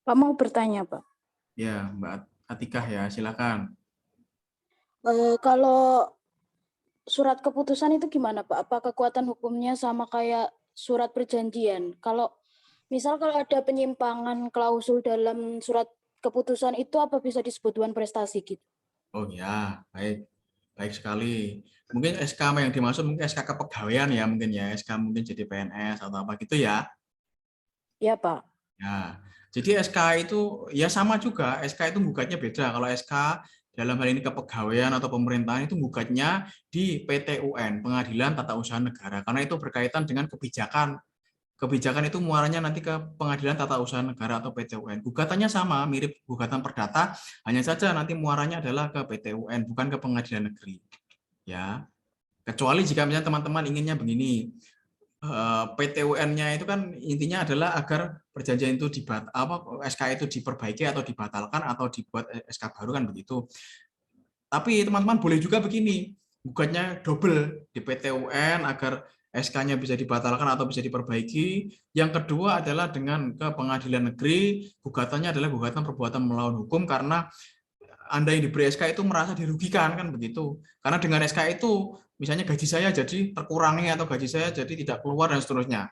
Pak mau bertanya, Pak. Ya, Mbak Atikah ya, silakan. Kalau surat keputusan itu gimana, Pak? Apa kekuatan hukumnya sama kayak surat perjanjian? Kalau ada penyimpangan klausul dalam surat keputusan itu, apa bisa disebut dewan prestasi gitu? Oh ya, baik. Baik sekali. Mungkin SK yang dimaksud mungkin SK kepegawaian ya, mungkin ya, SK mungkin jadi PNS atau apa gitu ya. Ya, Pak. Ya, Jadi SK itu ya sama juga, SK itu gugatnya beda. Kalau SK dalam hal ini kepegawaian atau pemerintahan itu gugatnya di PT-UN, Pengadilan Tata Usaha Negara, karena itu berkaitan dengan kebijakan. Kebijakan itu muaranya nanti ke Pengadilan Tata Usaha Negara atau PT-UN. Gugatannya sama, mirip gugatan perdata, hanya saja nanti muaranya adalah ke PT-UN, bukan ke Pengadilan Negeri. Ya, kecuali jika misalnya teman-teman inginnya begini. PT-UN-nya itu kan intinya adalah agar perjanjian itu SK itu diperbaiki atau dibatalkan atau dibuat SK baru kan begitu. Tapi teman-teman boleh juga begini, gugatnya double di PT-UN agar SK-nya bisa dibatalkan atau bisa diperbaiki. Yang kedua adalah dengan ke pengadilan negeri, gugatannya adalah gugatan perbuatan melawan hukum karena Anda yang diberi SK itu merasa dirugikan kan begitu. Karena dengan SK itu misalnya gaji saya jadi terkurangi atau gaji saya jadi tidak keluar dan seterusnya.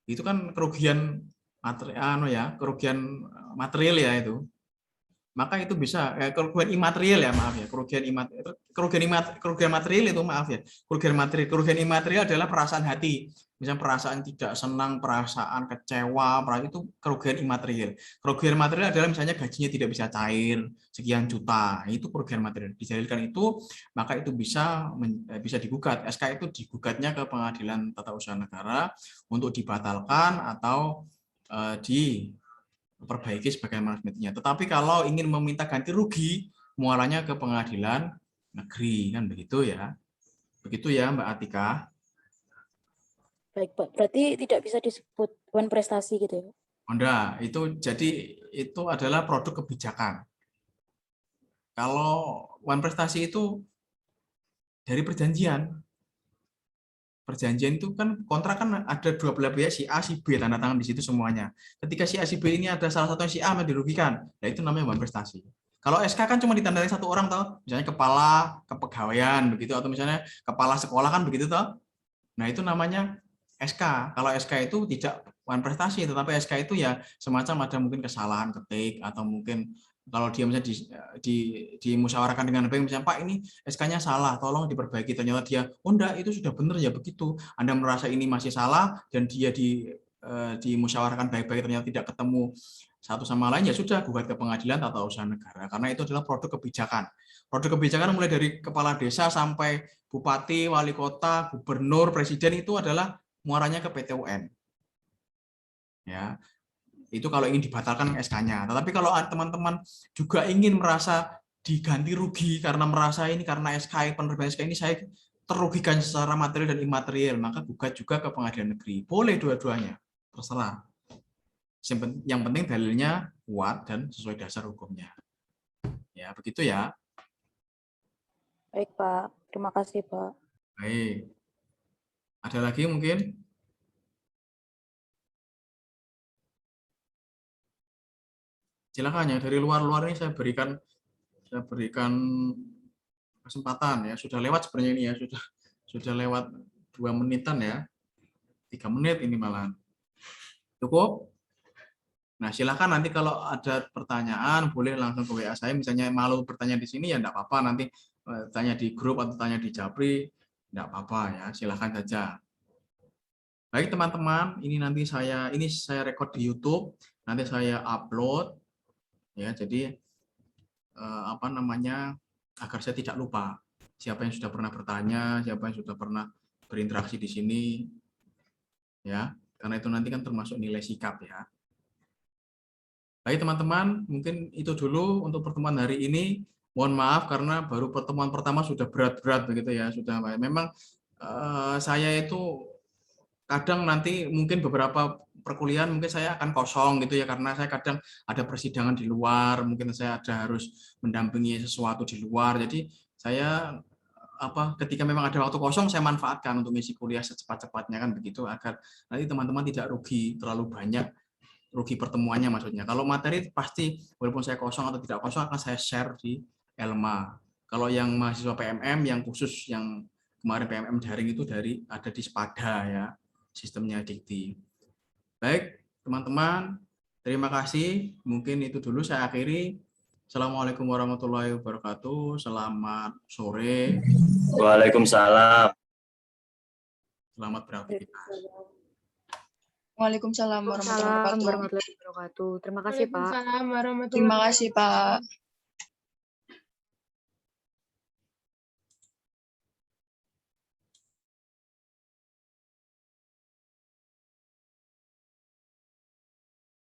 Itu kan kerugian kerugian material ya itu. Maka itu bisa kerugian imaterial ya, maaf ya, kerugian material itu maaf ya. Kerugian imaterial adalah perasaan hati. Misalnya perasaan tidak senang, perasaan kecewa, itu kerugian imaterial. Kerugian material adalah misalnya gajinya tidak bisa cair sekian juta, itu kerugian material. Dijadikan itu, maka itu bisa digugat. SK itu digugatnya ke Pengadilan Tata Usaha Negara untuk dibatalkan atau diperbaiki sebagaimana mestinya. Tetapi kalau ingin meminta ganti rugi, muaranya ke Pengadilan Negeri, kan begitu ya. Begitu ya Mbak Atika. Baik, Pak. Berarti tidak bisa disebut wan prestasi gitu ya? Enggak, itu adalah produk kebijakan. Kalau wan prestasi itu dari perjanjian. Perjanjian itu kan kontrak kan ada dua belah pihak, si A, si B, tanda tangan di situ semuanya. Ketika si A, si B ini ada salah satu si A yang dirugikan, nah itu namanya wan prestasi. Kalau SK kan cuma ditandai satu orang toh, misalnya kepala kepegawaian begitu, atau misalnya kepala sekolah kan begitu toh. Nah itu namanya SK. Kalau SK itu tidak wan prestasi, tetapi SK itu ya semacam ada mungkin kesalahan ketik atau mungkin kalau dia misalnya dimusyawarahkan dengan baik, misalnya Pak ini SK-nya salah, tolong diperbaiki. Ternyata dia, oh enggak, itu sudah benar ya begitu. Anda merasa ini masih salah dan dia dimusyawarahkan baik-baik ternyata tidak ketemu satu sama lain, ya sudah gugat ke Pengadilan Tata Usaha Negara. Karena itu adalah produk kebijakan. Produk kebijakan mulai dari kepala desa sampai bupati, wali kota, gubernur, presiden itu adalah muaranya ke PT-UN. Ya, itu kalau ingin dibatalkan SK-nya. Tetapi kalau teman-teman juga ingin merasa diganti rugi karena merasa ini karena penerbitan SK ini saya terugikan secara material dan imaterial, maka gugat juga ke Pengadilan Negeri. Boleh dua-duanya, terserah. Yang penting dalilnya kuat dan sesuai dasar hukumnya. Ya, begitu ya. Baik, Pak. Terima kasih, Pak. Baik. Ada lagi mungkin? Silakan ya, dari luar-luar ini saya berikan kesempatan ya. Sudah lewat sebenarnya ini ya, sudah lewat 2 menitan ya. 3 menit ini malah. Cukup? Nah, silakan nanti kalau ada pertanyaan boleh langsung ke WA saya. Misalnya malu bertanya di sini ya enggak apa-apa, nanti tanya di grup atau tanya di Japri enggak apa-apa ya, silakan saja. Baik teman-teman, ini saya record di YouTube, nanti saya upload ya. Jadi agar saya tidak lupa siapa yang sudah pernah bertanya, siapa yang sudah pernah berinteraksi di sini ya. Karena itu nanti kan termasuk nilai sikap ya. Baik teman-teman, mungkin itu dulu untuk pertemuan hari ini. Mohon maaf karena baru pertemuan pertama sudah berat-berat begitu ya, sudah memang saya itu kadang nanti mungkin beberapa perkuliahan mungkin saya akan kosong gitu ya, karena saya kadang ada persidangan di luar, mungkin saya harus mendampingi sesuatu di luar. Jadi saya ketika memang ada waktu kosong saya manfaatkan untuk mengisi kuliah secepat-cepatnya kan begitu, agar nanti teman-teman tidak rugi terlalu banyak, rugi pertemuannya maksudnya. Kalau materi pasti walaupun saya kosong atau tidak kosong akan saya share di Elma. Kalau yang mahasiswa PMM yang khusus yang kemarin PMM daring itu ada di Spada ya, sistemnya Dikti. Baik, teman-teman, terima kasih. Mungkin itu dulu saya akhiri. Assalamualaikum warahmatullahi wabarakatuh. Selamat sore. Waalaikumsalam. Selamat beraktivitas. Waalaikumsalam warahmatullahi wabarakatuh. warahmatullahi wabarakatuh. Terima kasih, Pak. Waalaikumsalam warahmatullahi Terima kasih, Pak.